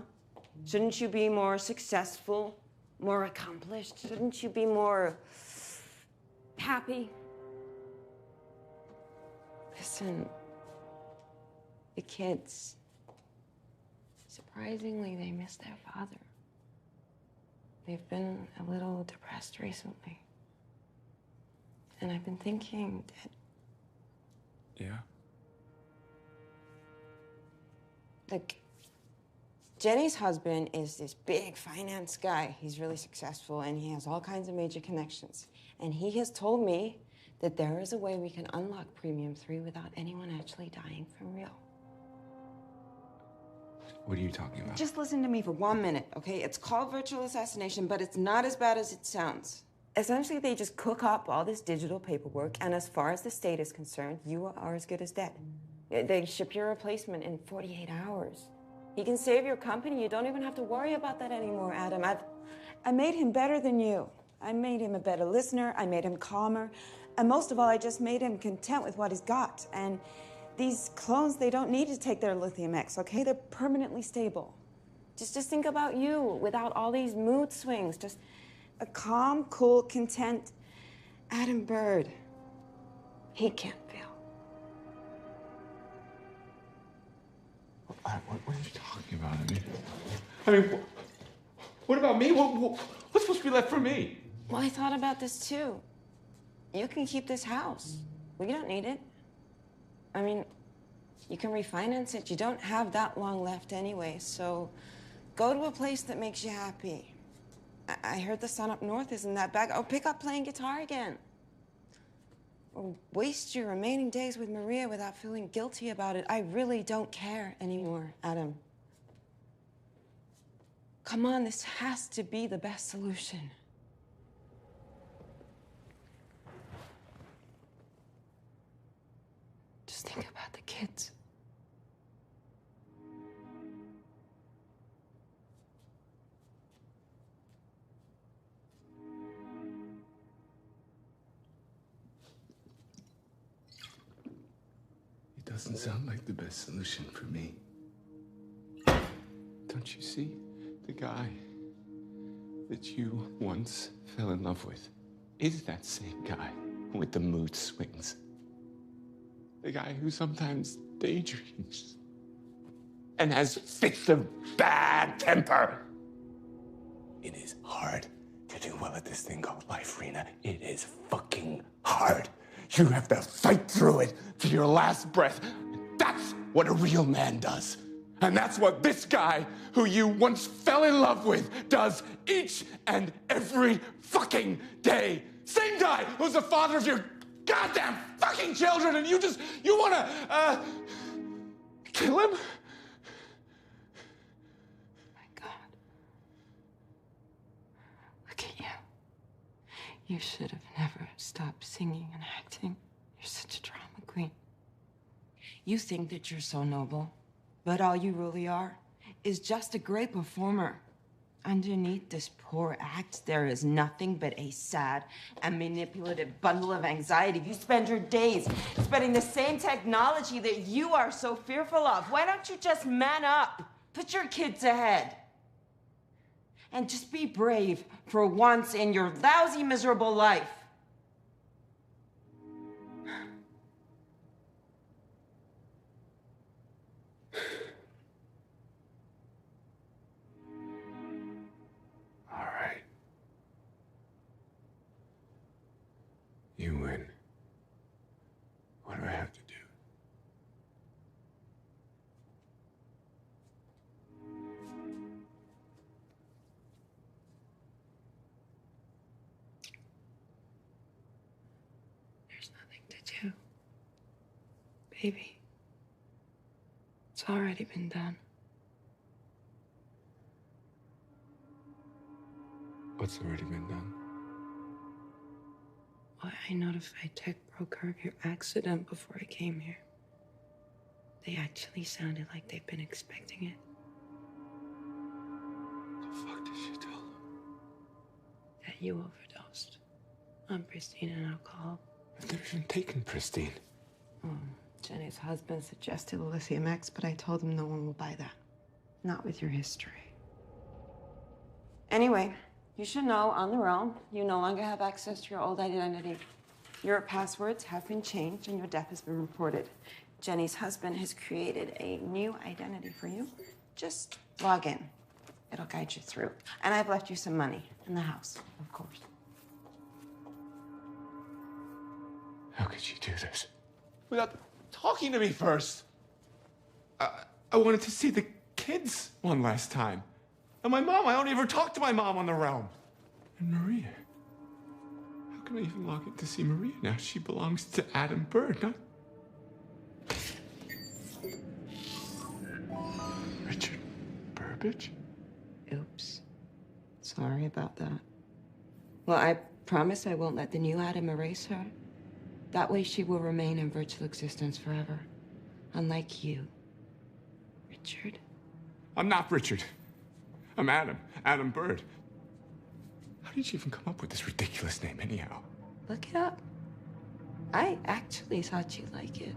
S8: Shouldn't you be more successful, more accomplished? Shouldn't you be more happy? Listen, the kids, surprisingly, they miss their father. They've been a little depressed recently. And I've been thinking that...
S2: Yeah?
S8: Look, Jenny's husband is this big finance guy. He's really successful, and he has all kinds of major connections. And he has told me that there is a way we can unlock Premium 3 without anyone actually dying for real.
S2: What are you talking about?
S8: Just listen to me for 1 minute, okay? It's called virtual assassination, but it's not as bad as it sounds. Essentially, they just cook up all this digital paperwork, and as far as the state is concerned, you are as good as dead. They ship your replacement in 48 hours. He can save your company. You don't even have to worry about that anymore, Adam. I made him better than you. I made him a better listener. I made him calmer. And most of all, I just made him content with what he's got. And these clones, they don't need to take their lithium X, okay? They're permanently stable. Just think about you without all these mood swings. Just a calm, cool, content Adam Bird. He can't fail.
S4: What are you talking about? I mean, what about me? What's supposed to be left for me?
S8: Well, I thought about this too. You can keep this house. We don't need it. I mean, you can refinance it. You don't have that long left anyway, so go to a place that makes you happy. I heard the sun up north isn't that bad. Oh, pick up playing guitar again. Or waste your remaining days with Maria without feeling guilty about it. I really don't care anymore, Adam. Come on, this has to be the best solution. Just think about the kids.
S2: It doesn't sound like the best solution for me. Don't you see? The guy that you once fell in love with is that same guy with the mood swings. The guy who sometimes daydreams and has fits of bad temper. It is hard to do well at this thing called life, Rena. It is fucking hard. You have to fight through it to your last breath. That's what a real man does. And that's what this guy, who you once fell in love with, does each and every fucking day. Same guy who's the father of your goddamn fucking children, and you wanna, kill him?
S8: My God. Look at you. You should have never stopped singing and acting. You're such a drama queen. You think that you're so noble, but all you really are is just a great performer. Underneath this poor act, there is nothing but a sad and manipulative bundle of anxiety. You spend your days spreading the same technology that you are so fearful of. Why don't you just man up? Put your kids ahead. And just be brave for once in your lousy, miserable life.
S2: All right. You win. What do I have to do?
S8: There's nothing to do, baby. It's already been done.
S4: What's already been done?
S8: Well, I notified Tech Broker of your accident before I came here. They actually sounded like they've been expecting it.
S4: The fuck did she tell them?
S8: That you overdosed on pristine and alcohol.
S4: I've never even taken pristine.
S8: Jenny's husband suggested lithium X, but I told him no one will buy that. Not with your history. Anyway, you should know on the realm, you no longer have access to your old identity. Your passwords have been changed and your death has been reported. Jenny's husband has created a new identity for you. Just log in. It'll guide you through. And I've left you some money in the house, of course.
S4: How could she do this? Without talking to me first. I wanted to see the kids one last time. And my mom, I don't ever talk to my mom on the realm. And Maria. How can I even log in to see Maria now? She belongs to Adam Bird, not Richard Burbage?
S8: Oops. Sorry about that. Well, I promise I won't let the new Adam erase her. That way she will remain in virtual existence forever. Unlike you, Richard.
S4: I'm not Richard. I'm Adam. Adam Bird. How did you even come up with this ridiculous name anyhow?
S8: Look it up. I actually thought you'd like it.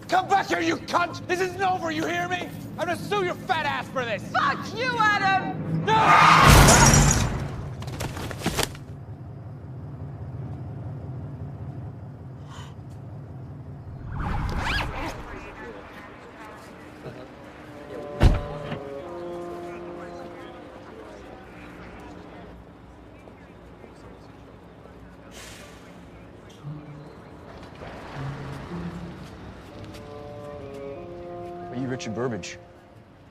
S6: Come back here, you cunt! This isn't over, you hear me? I'm gonna sue your fat ass for this!
S8: Fuck you, Adam!
S16: Are you Richard Burbage?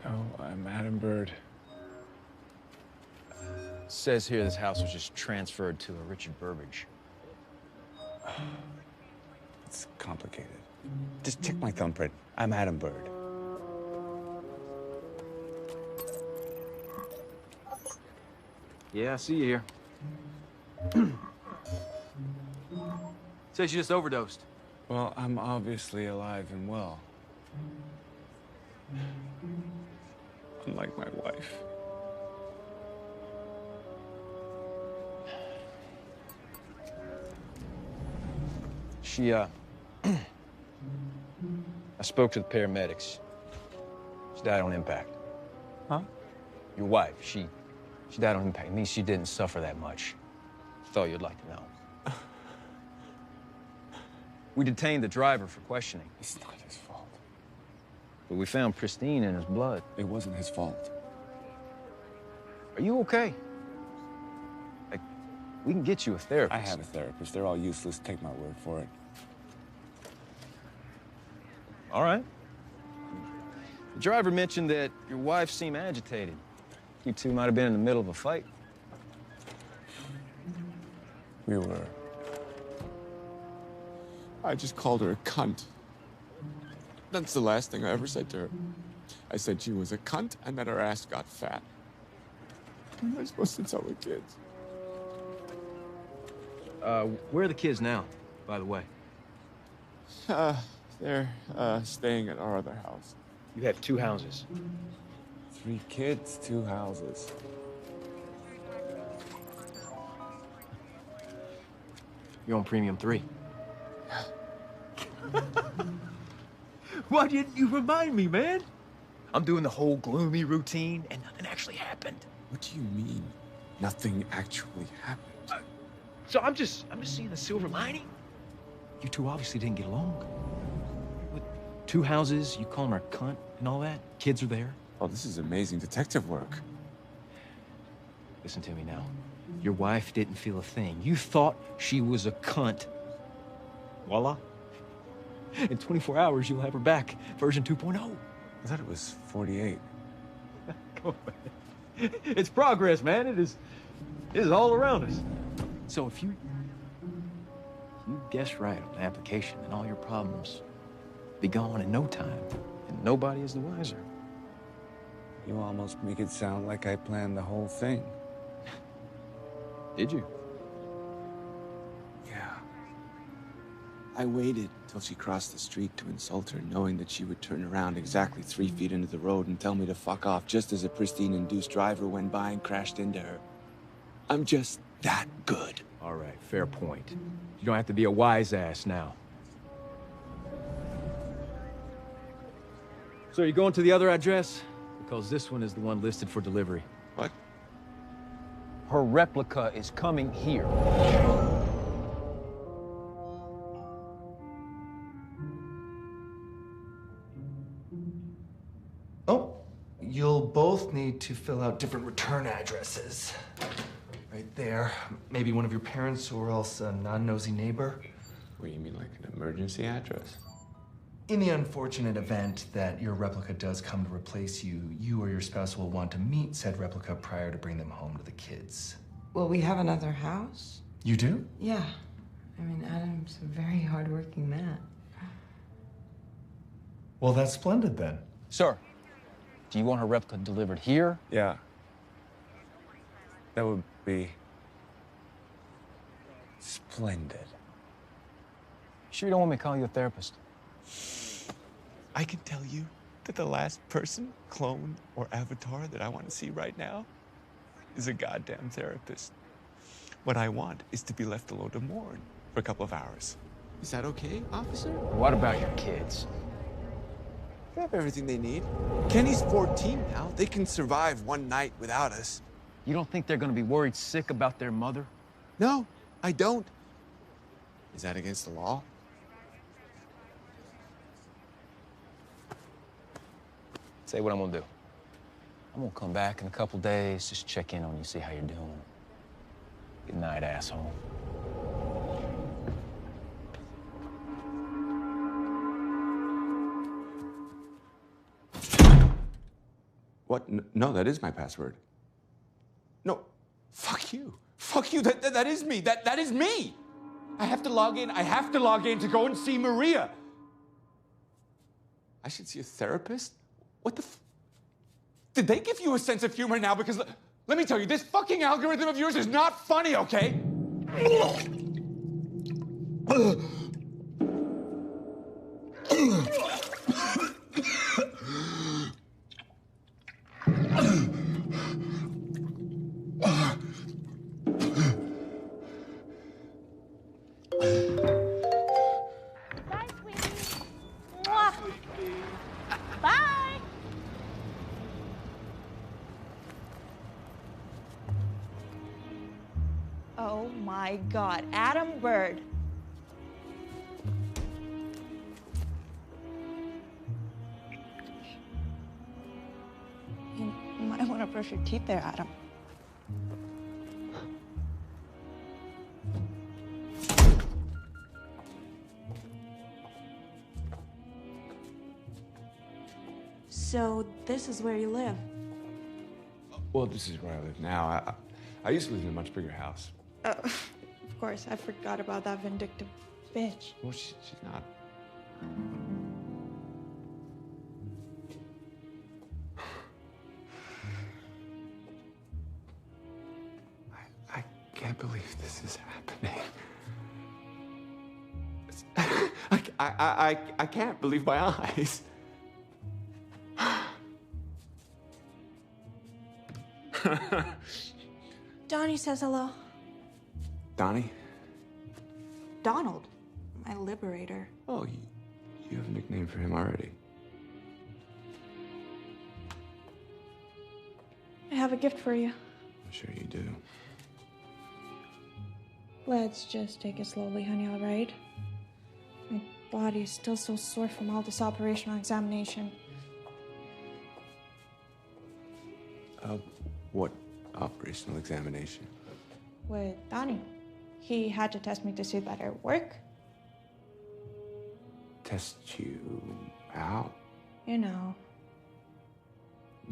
S2: No, I'm Adam Bird.
S16: Says here this house was just transferred to a Richard Burbage.
S2: It's complicated. Just check my thumbprint. I'm Adam Bird.
S16: Yeah, I see you here. Says you just overdosed.
S2: Well, I'm obviously alive and well. Unlike my wife.
S16: She, I spoke to the paramedics. She died on impact.
S2: Huh?
S16: Your wife, she died on impact. It means she didn't suffer that much. Thought you'd like to know. We detained the driver for questioning.
S2: It's not his fault.
S16: But we found pristine in his blood.
S2: It wasn't his fault.
S16: Are you okay? Like, we can get you a therapist.
S2: I have a therapist. They're all useless. Take my word for it.
S16: All right. The driver mentioned that your wife seemed agitated. You two might have been in the middle of a fight.
S2: We were.
S4: I just called her a cunt. That's the last thing I ever said to her. I said she was a cunt and that her ass got fat. What am I supposed to tell the kids?
S16: Where are the kids now, by the way?
S4: They're staying at our other house.
S16: You have 2 houses.
S2: 3 kids, 2 houses.
S16: You're on Premium 3.
S6: Why didn't you remind me, man?
S16: I'm doing the whole gloomy routine, and nothing actually happened.
S2: What do you mean? Nothing actually happened.
S16: So I'm just seeing the silver lining. You two obviously didn't get along. With 2 houses, you call them a cunt and all that. Kids are there.
S2: Oh, this is amazing detective work.
S16: Listen to me now. Your wife didn't feel a thing. You thought she was a cunt. Voila. In 24 hours, you'll have her back. Version 2.0.
S2: I thought it was 48.
S16: Come on, man. It's progress, man. It is all around us. So if you guess right on the application, then all your problems be gone in no time, and nobody is the wiser.
S2: You almost make it sound like I planned the whole thing.
S16: Did you?
S2: Yeah. I waited till she crossed the street to insult her, knowing that she would turn around exactly 3 feet into the road and tell me to fuck off just as a pristine induced driver went by and crashed into her. I'm just that good.
S16: All right, fair point. You don't have to be a wise ass now. So you're going to the other address? Because this one is the one listed for delivery.
S2: What?
S16: Her replica is coming here.
S11: Oh, you'll both need to fill out different return addresses. Right there. Maybe one of your parents or else a non-nosy neighbor.
S2: What do you mean, like an emergency address?
S11: In the unfortunate event that your replica does come to replace you, you or your spouse will want to meet said replica prior to bring them home to the kids.
S8: Will we have another house?
S11: You do?
S8: Yeah. I mean, Adam's a very hardworking man.
S11: Well, that's splendid then.
S16: Sir, do you want her replica delivered here?
S2: Yeah. That would be splendid.
S16: Sure you don't want me to call you a therapist?
S2: I can tell you that the last person, clone, or avatar that I want to see right now is a goddamn therapist. What I want is to be left alone to mourn for a couple of hours. Is that okay, officer?
S16: What about your kids?
S2: They have everything they need. Kenny's 14 now. They can survive one night without us.
S16: You don't think they're gonna be worried sick about their mother?
S2: No, I don't. Is that against the law?
S16: Say what I'm gonna do. I'm gonna come back in a couple days, just check in on you, see how you're doing. Good night, asshole.
S2: What? No, that is my password. No, fuck you. Fuck you, that is me. That is me. I have to log in. I have to log in to go and see Maria. I should see a therapist? What the Did they give you a sense of humor now? Because let me tell you, this fucking algorithm of yours is not funny, okay?
S9: Bye. Oh my God, Adam Bird. You might want to brush your teeth there, Adam. So this is where you live?
S2: Well, this is where I live now. I used to live in a much bigger house.
S9: Of course, I forgot about that vindictive bitch.
S2: Well, she's not. I can't believe this is happening. I can't believe my eyes.
S9: Donnie says hello.
S2: Donnie?
S9: Donald, my liberator.
S2: Oh, you have a nickname for him already.
S9: I have a gift for you.
S2: I'm sure you do.
S9: Let's just take it slowly, honey, all right? My body is still so sore from all this operational examination.
S2: What operational examination?
S9: With Donnie. He had to test me to see that I work.
S2: Test you out?
S9: You know.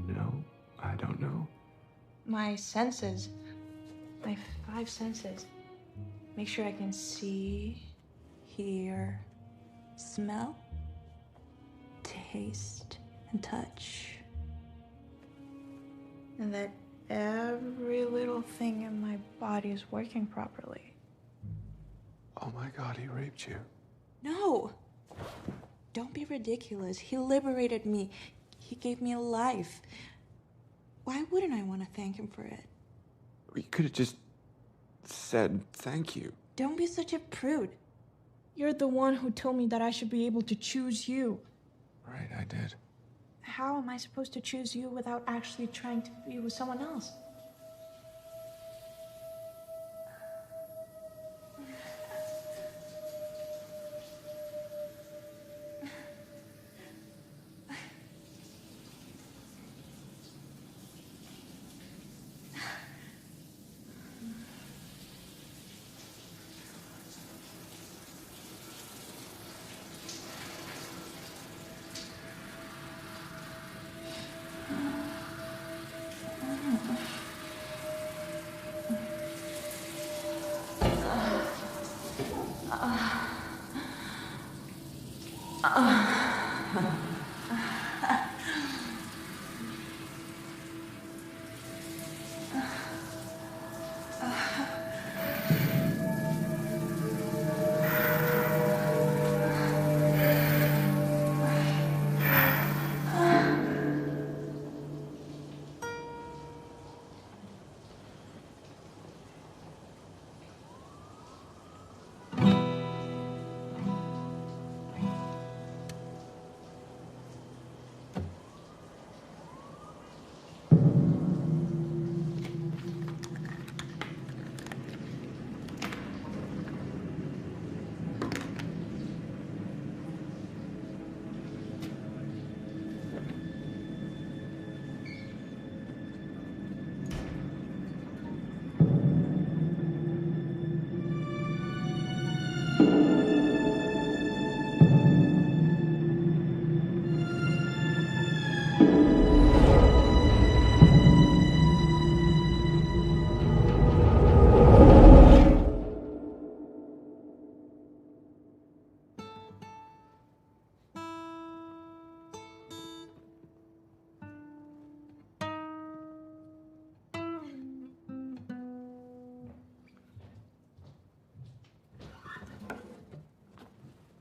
S2: No, I don't know.
S9: my senses, my 5 senses. Make sure I can see, hear, smell, taste, and touch. And that every little thing in my body is working properly.
S2: Oh my God, he raped you.
S9: No! Don't be ridiculous. He liberated me. He gave me a life. Why wouldn't I want to thank him for it?
S2: You could have just said thank you.
S9: Don't be such a prude. You're the one who told me that I should be able to choose you.
S2: Right, I did.
S9: How am I supposed to choose you without actually trying to be with someone else?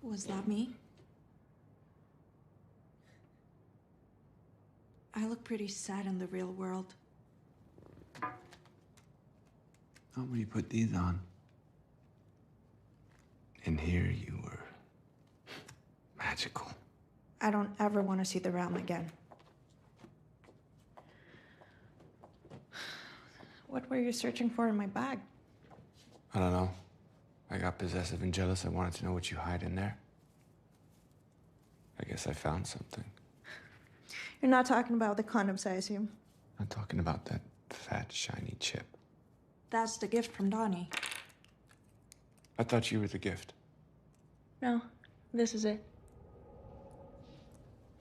S9: Was that me? I look pretty sad in the real world.
S2: Not when you put these on. And here you were. Magical.
S9: I don't ever want to see the realm again. What were you searching for in my bag?
S2: I don't know. I got possessive and jealous. I wanted to know what you hide in there. I guess I found something.
S9: You're not talking about the condoms, I assume.
S2: I'm talking about that fat, shiny chip.
S9: That's the gift from Donnie.
S2: I thought you were the gift.
S9: No, this is it.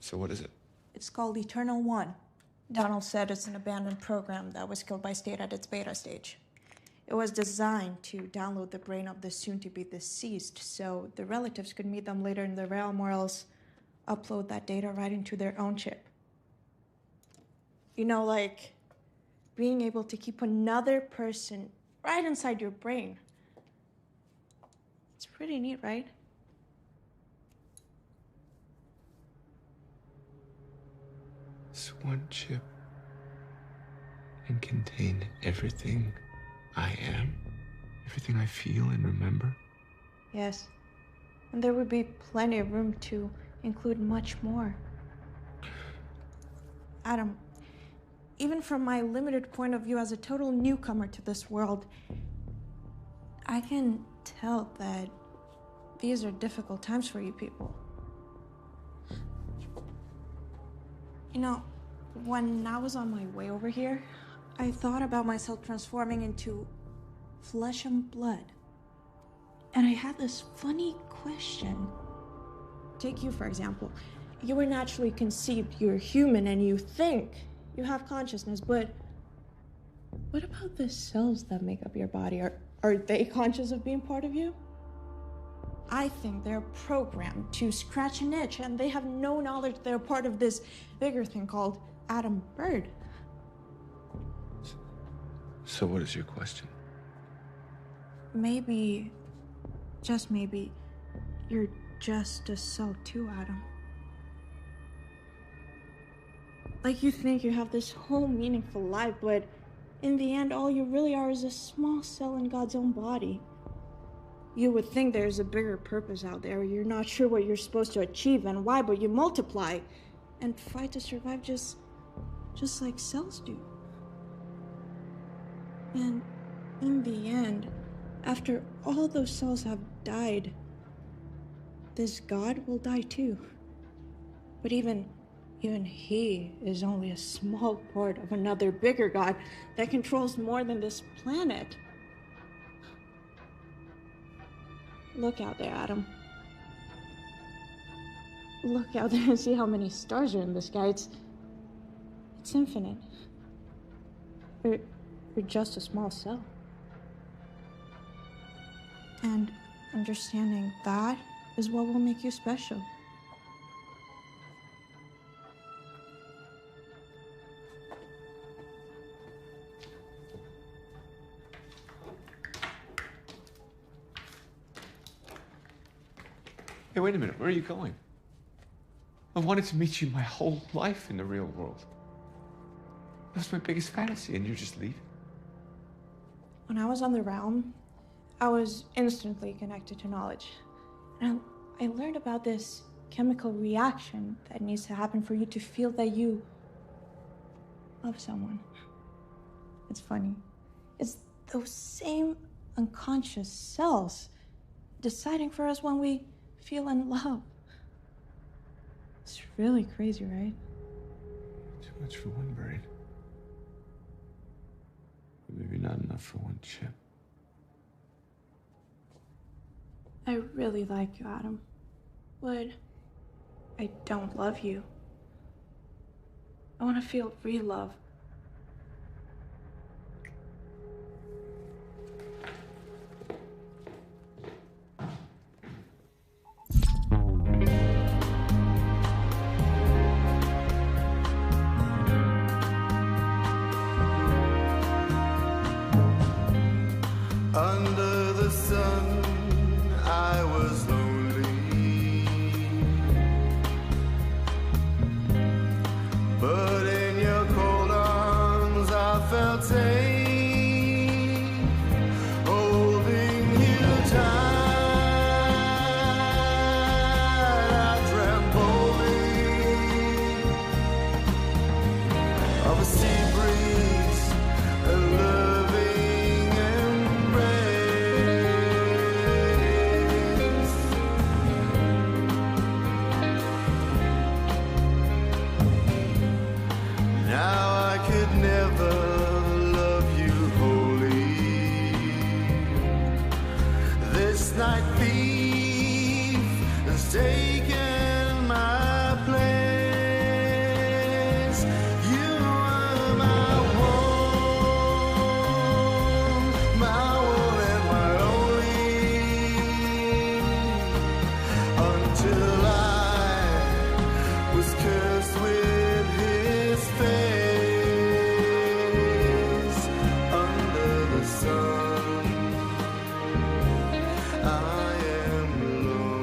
S2: So what is it?
S9: It's called Eternal One. Donald said it's an abandoned program that was killed by State at its beta stage. It was designed to download the brain of the soon-to-be deceased so the relatives could meet them later in the realm or else upload that data right into their own chip. You know, like being able to keep another person right inside your brain. It's pretty neat, right?
S2: This one chip and contain everything I am, everything I feel and remember.
S9: Yes. And there would be plenty of room to include much more. Adam, even from my limited point of view as a total newcomer to this world, I can tell that these are difficult times for you people. You know, when I was on my way over here, I thought about myself transforming into flesh and blood. And I had this funny question. Take you, for example. You were naturally conceived, you're human, and you think, you have consciousness, but What about the cells that make up your body? Are they conscious of being part of you? I think they're programmed to scratch an itch, and they have no knowledge they're part of this bigger thing called Adam Bird.
S4: So what is your question?
S9: Maybe, just maybe, you're just a cell too, Adam. Like you think you have this whole meaningful life, but in the end, all you really are is a small cell in God's own body. You would think there's a bigger purpose out there. You're not sure what you're supposed to achieve and why, but you multiply and fight to survive just like cells do. And in the end, after all those cells have died, this God will die too. But even he is only a small part of another bigger God that controls more than this planet. Look out there, Adam. Look out there and see how many stars are in the sky. It's infinite. You're just a small cell. And understanding that is what will make you special.
S4: Hey, wait a minute. Where are you going? I wanted to meet you my whole life in the real world. That was my biggest fantasy, and you're just leaving?
S9: When I was on the realm, I was instantly connected to knowledge. And I learned about this chemical reaction that needs to happen for you to feel that you love someone. It's funny. It's those same unconscious cells deciding for us when we feel in love. It's really crazy, right?
S4: Too much for one brain. But maybe not enough for one chip.
S9: I really like you, Adam. But I don't love you. I want to feel real love.
S17: Under the sun, I was lonely, but in your cold arms I felt safe, holding you tight. I dreamt boldly of a sea breeze, a loving embrace. Now I could never love you wholly. This night thief has taken my place. You are my one and my only. Until I was cursed with his face. Under the sun, I am lonely.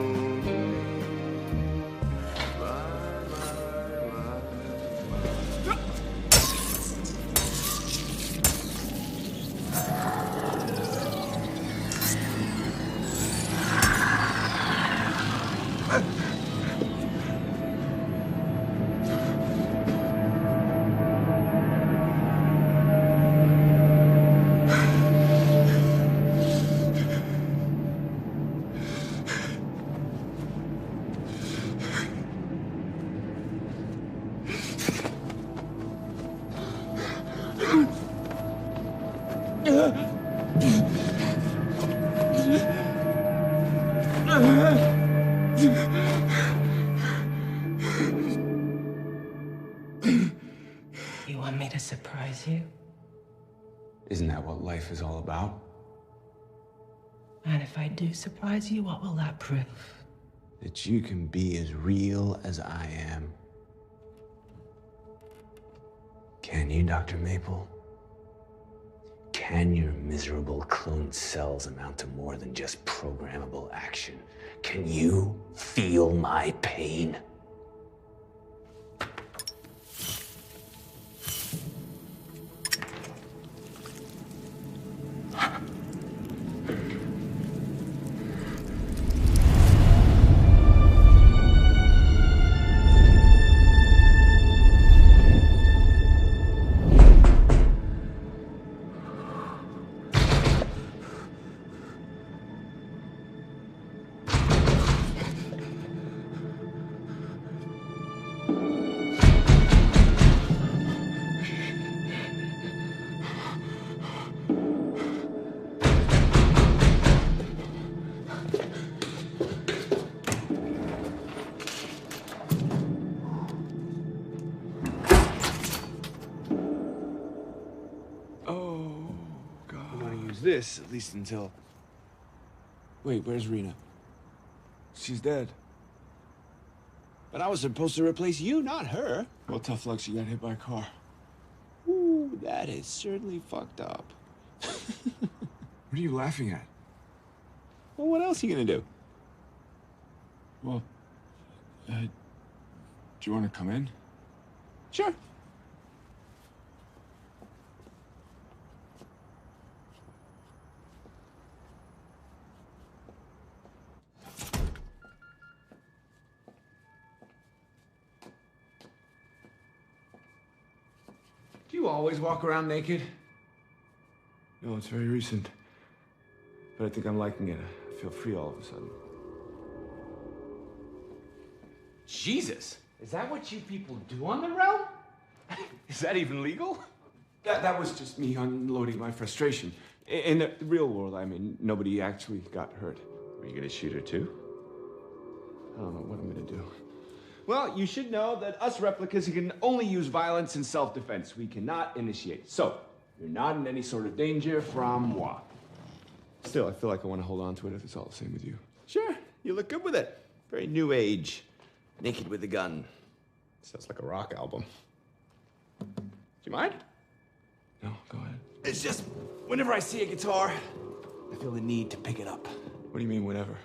S8: You want me to surprise you?
S2: Isn't that what life is all about?
S8: And if I do surprise you, what will that prove?
S2: That you can be as real as I am. Can you, Dr. Maple? Can your miserable cloned cells amount to more than just programmable action? Can you feel my pain? This, at least until... Wait, where's Rena? She's dead. But I was supposed to replace you, not her. Well, tough luck, she got hit by a car. Ooh, that is certainly fucked up. What are you laughing at? Well, what else are you gonna do? Well, do you want to come in? Sure. Do you always walk around naked? No, it's very recent. But I think I'm liking it. I feel free all of a sudden. Jesus! Is that what you people do on the realm? Is that even legal? That was just me unloading my frustration. In the real world, I mean, nobody actually got hurt. Were you gonna shoot her too? I don't know what I'm gonna do. Well, you should know that us replicas can only use violence in self-defense. We cannot initiate. So, you're not in any sort of danger from moi. Still, I feel like I want to hold on to it if it's all the same with you. Sure, you look good with it. Very new age. Naked with a gun. Sounds like a rock album. Do you mind? No, go ahead. It's just, whenever I see a guitar, I feel the need to pick it up. What do you mean, whenever?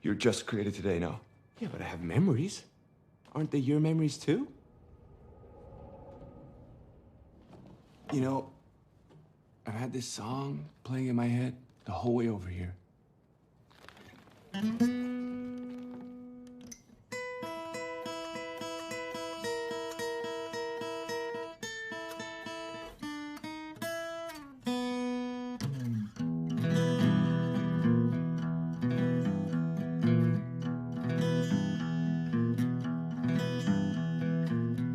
S2: You're just created today, no? Yeah, but I have memories. Aren't they your memories, too? You know, I've had this song playing in my head the whole way over here.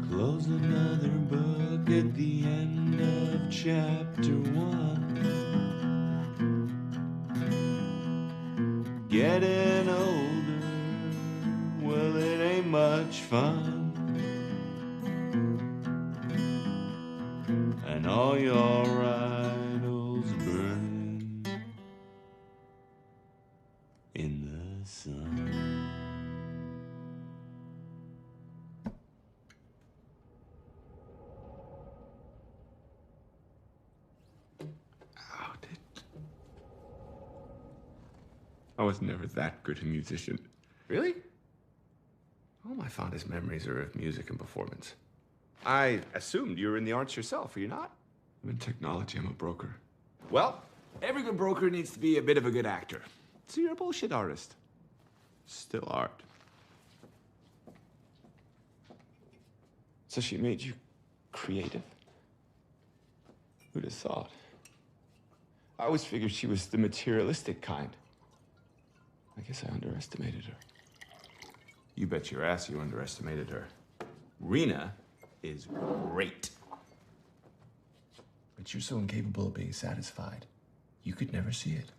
S2: Close another book at the end of chapter 1. Getting older, well, it ain't much fun. And all your idols burning in the sun. I was never that good a musician. Really? All my fondest memories are of music and performance. I assumed you were in the arts yourself, are you not? I'm in technology, I'm a broker. Well, every good broker needs to be a bit of a good actor. So you're a bullshit artist. Still art. So she made you creative? Who'd have thought? I always figured she was the materialistic kind. I guess I underestimated her. You bet your ass you underestimated her. Rena is great.
S11: But you're so incapable of being satisfied. You could never see it.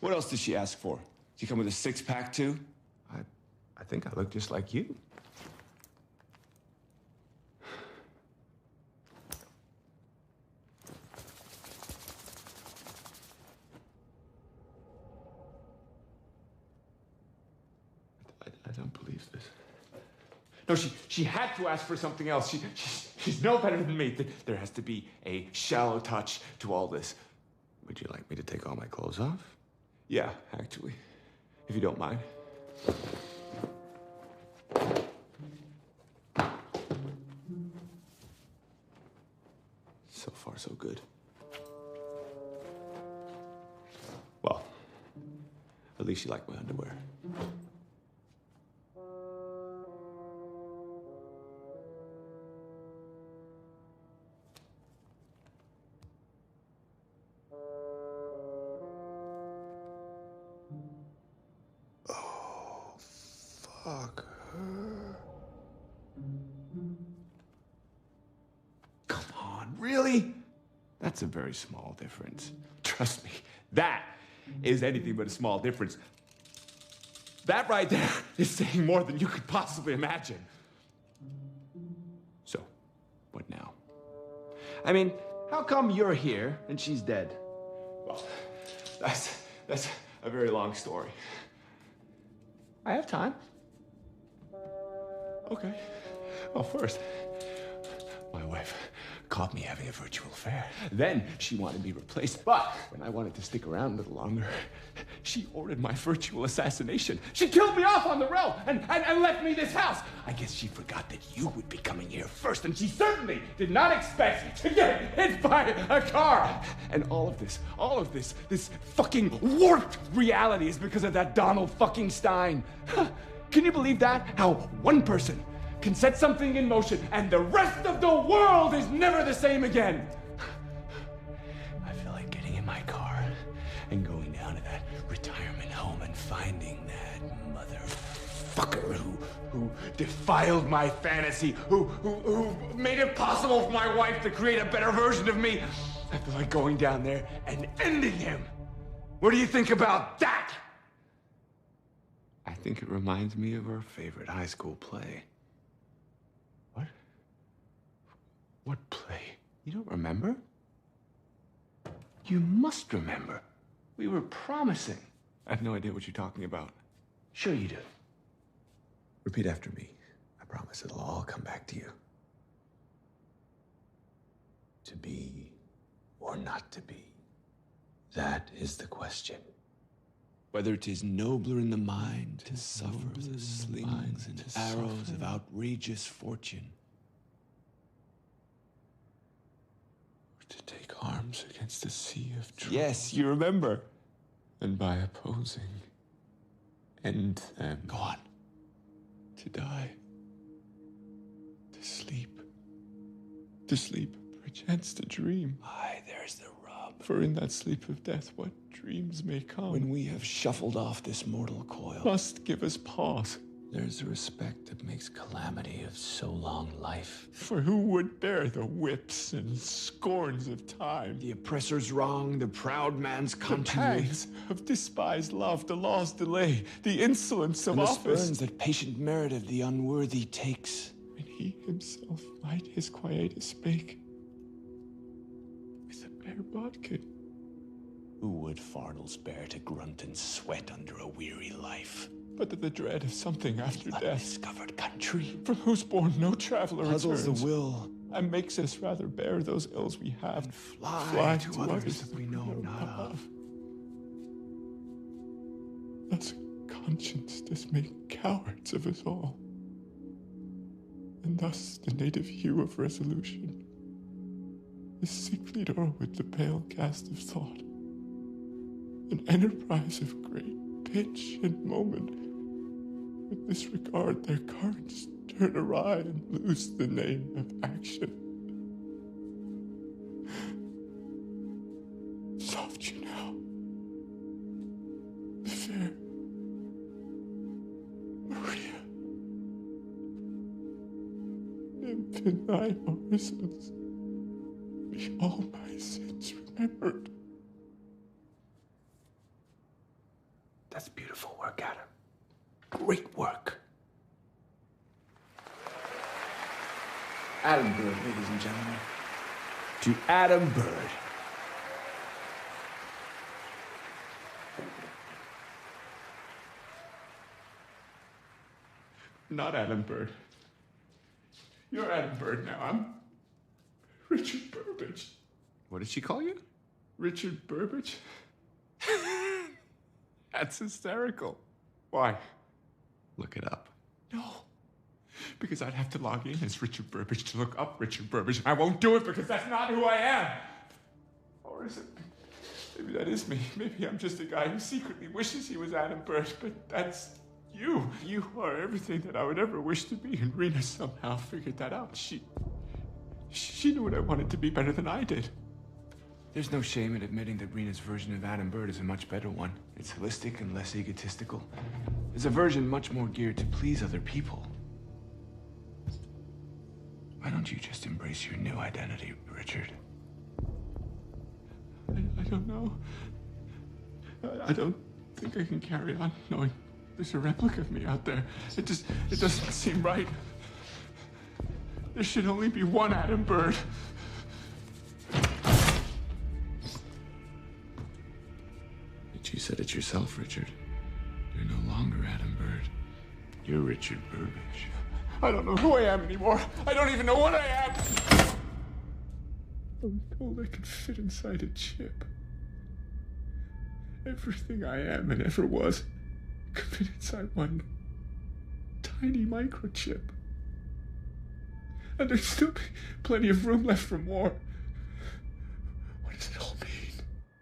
S2: What else did she ask for? Did you come with a six-pack, too?
S4: I
S2: think I look just like you. I don't believe this. No, she had to ask for something else. She's no better than me. There has to be a shallow touch to all this.
S18: Would you like me to take all my clothes off?
S2: Yeah, actually, if you don't mind. So far, so good. Well, at least you like my underwear.
S18: Fuck her.
S2: Come on, really? That's a very small difference. Trust me, that is anything but a small difference. That right there is saying more than you could possibly imagine. So, what now?
S18: I mean, how come you're here and she's dead?
S2: Well, that's a very long story. I have time. Okay. Well, first, my wife caught me having a virtual affair. Then she wanted me replaced, but when I wanted to stick around a little longer, she ordered my virtual assassination. She killed me off on the road and left me this house. I guess she forgot that you would be coming here first, and she certainly did not expect to get hit by a car. And all of this fucking warped reality is because of that Donald fucking Stein. Can you believe that? How one person can set something in motion and the rest of the world is never the same again. I feel like getting in my car and going down to that retirement home and finding that motherfucker who defiled my fantasy, who made it possible for my wife to create a better version of me. I feel like going down there and ending him. What do you think about that?
S18: I think it reminds me of our favorite high school play.
S2: What? What play? You don't remember? You must remember. We were promising. I have no idea what you're talking about. Sure you do.
S18: Repeat after me. I promise it'll all come back to you. To be or not to be? That is the question. Whether 'tis nobler in the mind to suffer the slings and arrows of outrageous fortune, or to take arms against a sea of trouble.
S2: Yes, you remember. And by opposing, end them.
S18: Go on.
S2: To die. To sleep, perchance to dream.
S18: Aye, there's the rub.
S2: For in that sleep of death, what dreams may come.
S18: When we have shuffled off this mortal coil,
S2: must give us pause.
S18: There's a respect that makes calamity of so long life.
S2: For who would bear the whips and scorns of time?
S18: The oppressor's wrong, the proud man's
S2: The
S18: continuity.
S2: pangs of despised love, the law's delay, the insolence of
S18: And the
S2: office.
S18: spurns that patient merit of the unworthy takes.
S2: When he himself might his quietus spake with a bare bodkin.
S18: Who would fardels bear to grunt and sweat under a weary life?
S2: But that the dread of something after death,
S18: Undiscovered country
S2: from whose bourne no traveler
S18: puzzles
S2: returns,
S18: the will,
S2: and makes us rather bear those ills we have,
S18: and fly to others that we know not of.
S2: Thus conscience does make cowards of us all. And thus the native hue of resolution, the sickly door with the pale cast of thought, an enterprise of great pitch and moment, with disregard their currents turn awry and lose the name of action. Soft you now, the fair Maria, nymph in thy orisons, be all my sins remembered.
S18: That's beautiful work, Adam. Great work.
S2: Adam Bird, ladies and gentlemen. To Adam Bird.
S4: Not Adam Bird. You're Adam Bird now. I'm Richard Burbage.
S2: What did she call you?
S4: Richard Burbage? That's hysterical. Why?
S2: Look it up.
S4: No. Because I'd have to log in as Richard Burbage to look up Richard Burbage. I won't do it because that's not who I am. Or is it? Maybe that is me. Maybe I'm just a guy who secretly wishes he was Adam Bird, but that's you. You are everything that I would ever wish to be, and Rena somehow figured that out. She knew what I wanted to be better than I did.
S2: There's no shame in admitting that Rena's version of Adam Bird is a much better one. It's holistic and less egotistical. It's a version much more geared to please other people. Why don't you just embrace your new identity, Richard?
S4: I don't know. I don't think I can carry on knowing there's a replica of me out there. It doesn't seem right. There should only be one Adam Bird.
S2: But you said it yourself, Richard. You're no longer Adam Bird. You're Richard Burbage.
S4: I don't know who I am anymore. I don't even know what I am. I was told I could fit inside a chip. Everything I am and ever was could fit inside one tiny microchip. And there's still plenty of room left for more. What does it all mean?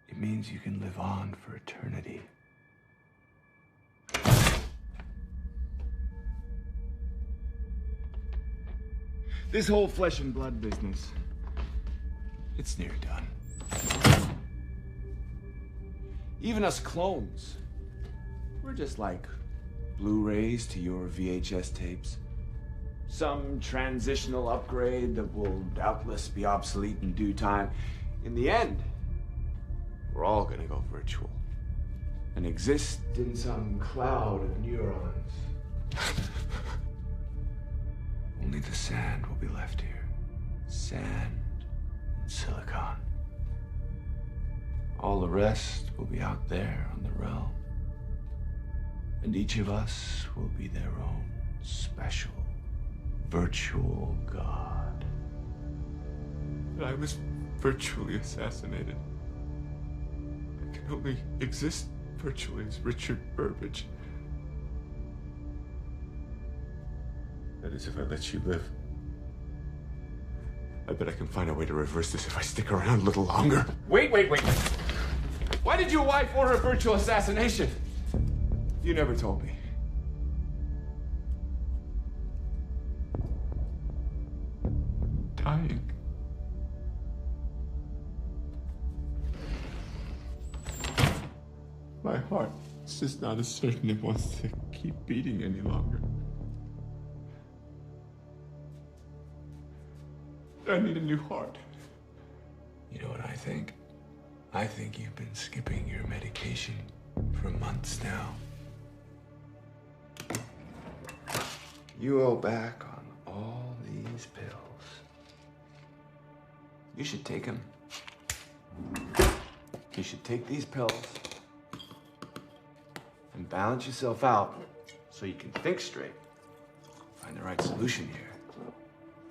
S2: It means you can live on for eternity. This whole flesh and blood business, it's near done. Even us clones, we're just like Blu-rays to your VHS tapes. Some transitional upgrade that will doubtless be obsolete in due time. In the end, we're all gonna go virtual and exist in some cloud of neurons. Only the sand will be left here. Sand and silicon. All the rest will be out there on the realm. And each of us will be their own special virtual god.
S4: I was virtually assassinated. I can only exist virtually as Richard Burbage. That is, if I let you live. I bet I can find a way to reverse this if I stick around a little longer.
S2: Wait. Why did your wife order a virtual assassination? You never told me.
S4: Dying. My heart is just not as certain it wants to keep beating any longer. I need a new heart.
S2: You know what I think? I think you've been skipping your medication for months now. You owe back on all these pills. You should take them. You should take these pills and balance yourself out so you can think straight. Find the right solution here.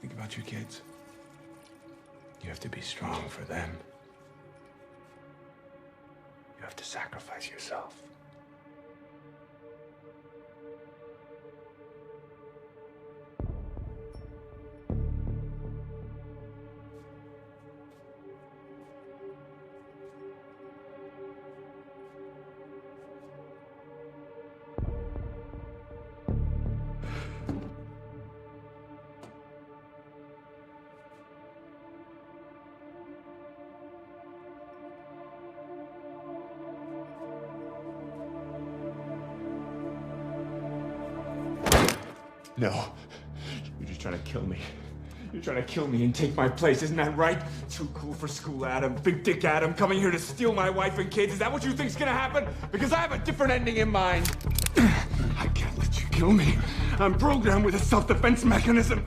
S2: Think about your kids. You have to be strong for them. You have to sacrifice yourself.
S4: No. You're just trying to kill me. You're trying to kill me and take my place, isn't that right? Too cool for school, Adam. Big dick Adam coming here to steal my wife and kids. Is that what you think's gonna happen? Because I have a different ending in mind. I can't let you kill me. I'm programmed with a self-defense mechanism.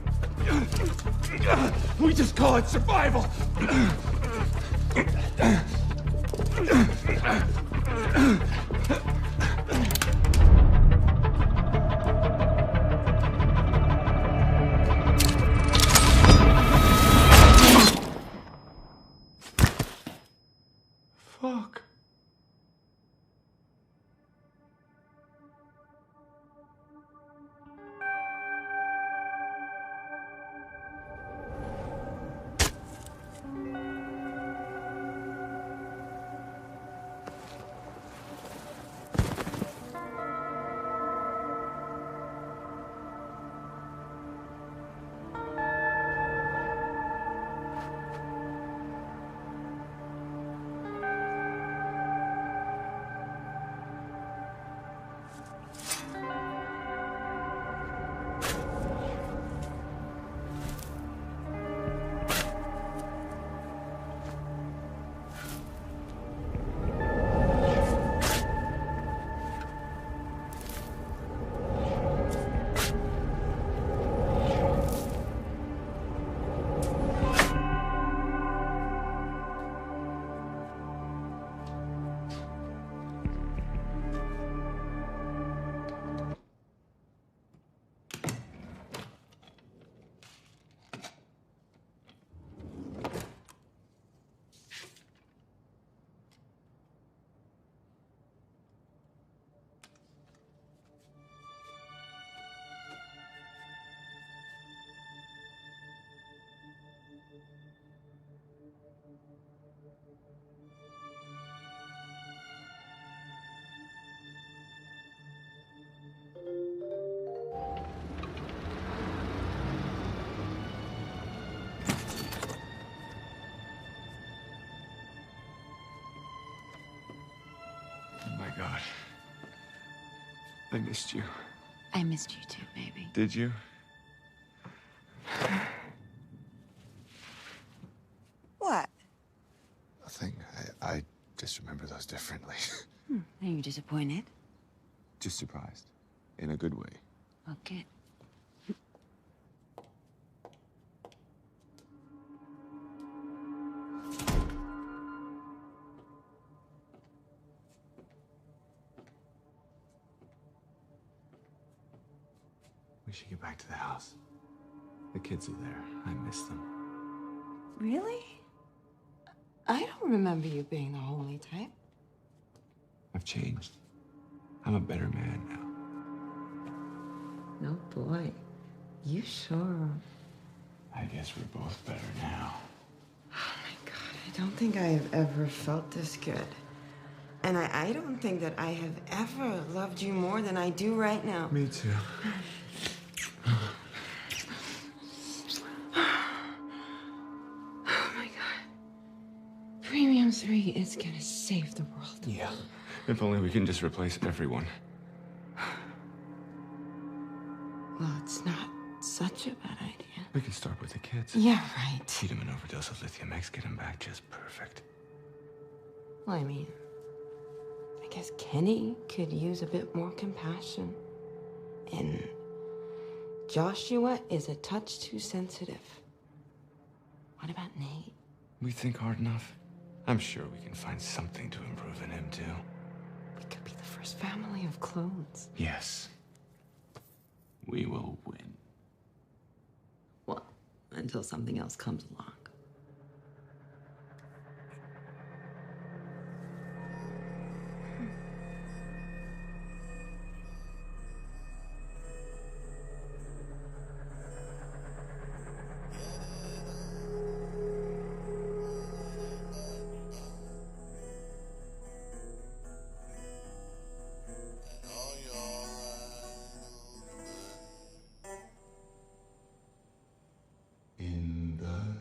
S18: We just call it survival.
S4: Fuck. Oh my God. I missed you.
S19: I missed you too, baby.
S4: Did you?
S8: What?
S2: Nothing. I just remember those differently.
S19: Are you disappointed?
S2: Just surprised. In a good way.
S19: Okay.
S2: We should get back to the house. The kids are there. I miss them.
S8: Really? I don't remember you being the homely type.
S2: I've changed. I'm a better man now.
S8: No boy. You sure?
S2: I guess we're both better now.
S8: Oh my God, I don't think I have ever felt this good. And I don't think that I have ever loved you more than I do right now.
S4: Me too.
S8: Oh my God. Premium 3 is gonna save the world.
S4: Yeah. If only we can just replace everyone.
S8: Well, it's not such a bad idea.
S4: We can start with the kids.
S8: Yeah, right.
S4: Feed him an overdose of lithium X, get him back just perfect.
S8: Well, I mean, I guess Kenny could use a bit more compassion. And Joshua is a touch too sensitive. What about Nate?
S4: We think hard enough. I'm sure we can find something to improve in him, too.
S8: We could be the first family of clones.
S4: Yes. We will win.
S8: Well, until something else comes along.
S17: In the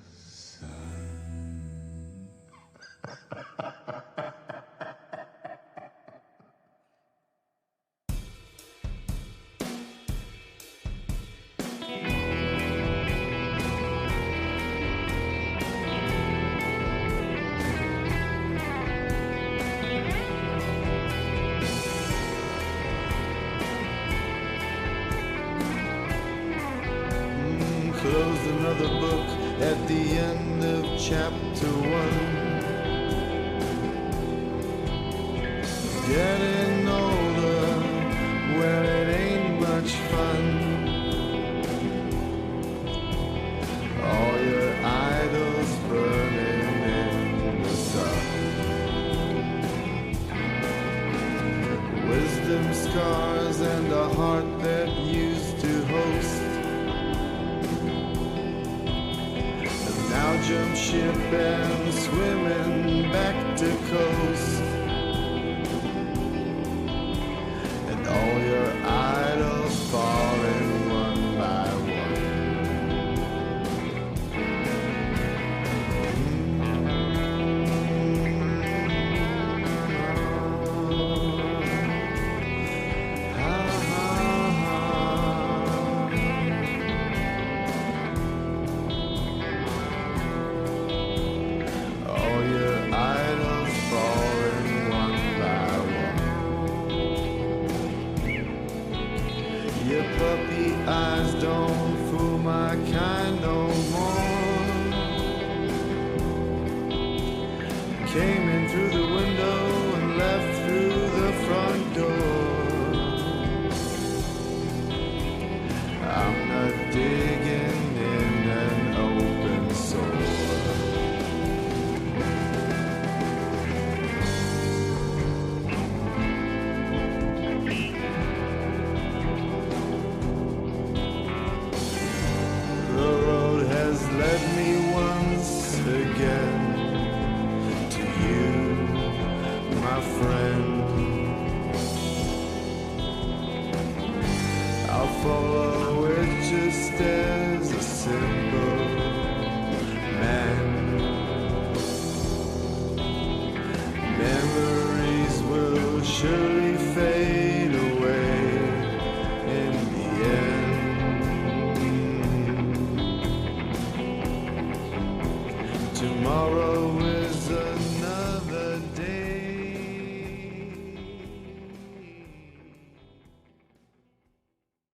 S17: closed another book at the end of chapter 1. Getting older, well, it ain't much fun. All your idols burning in the sun. Wisdom scars and a heart that used to host. And now jump ship and swimming back to coast. And all your idols falling one by one. All your idols falling one by one. Your puppy eyes don't fool my kind no more. Came in through the window and left through the front door. I'm not digging in an open sore. The road has led me once again to you, my friend. I'll follow it just as a simple man. Memories will surely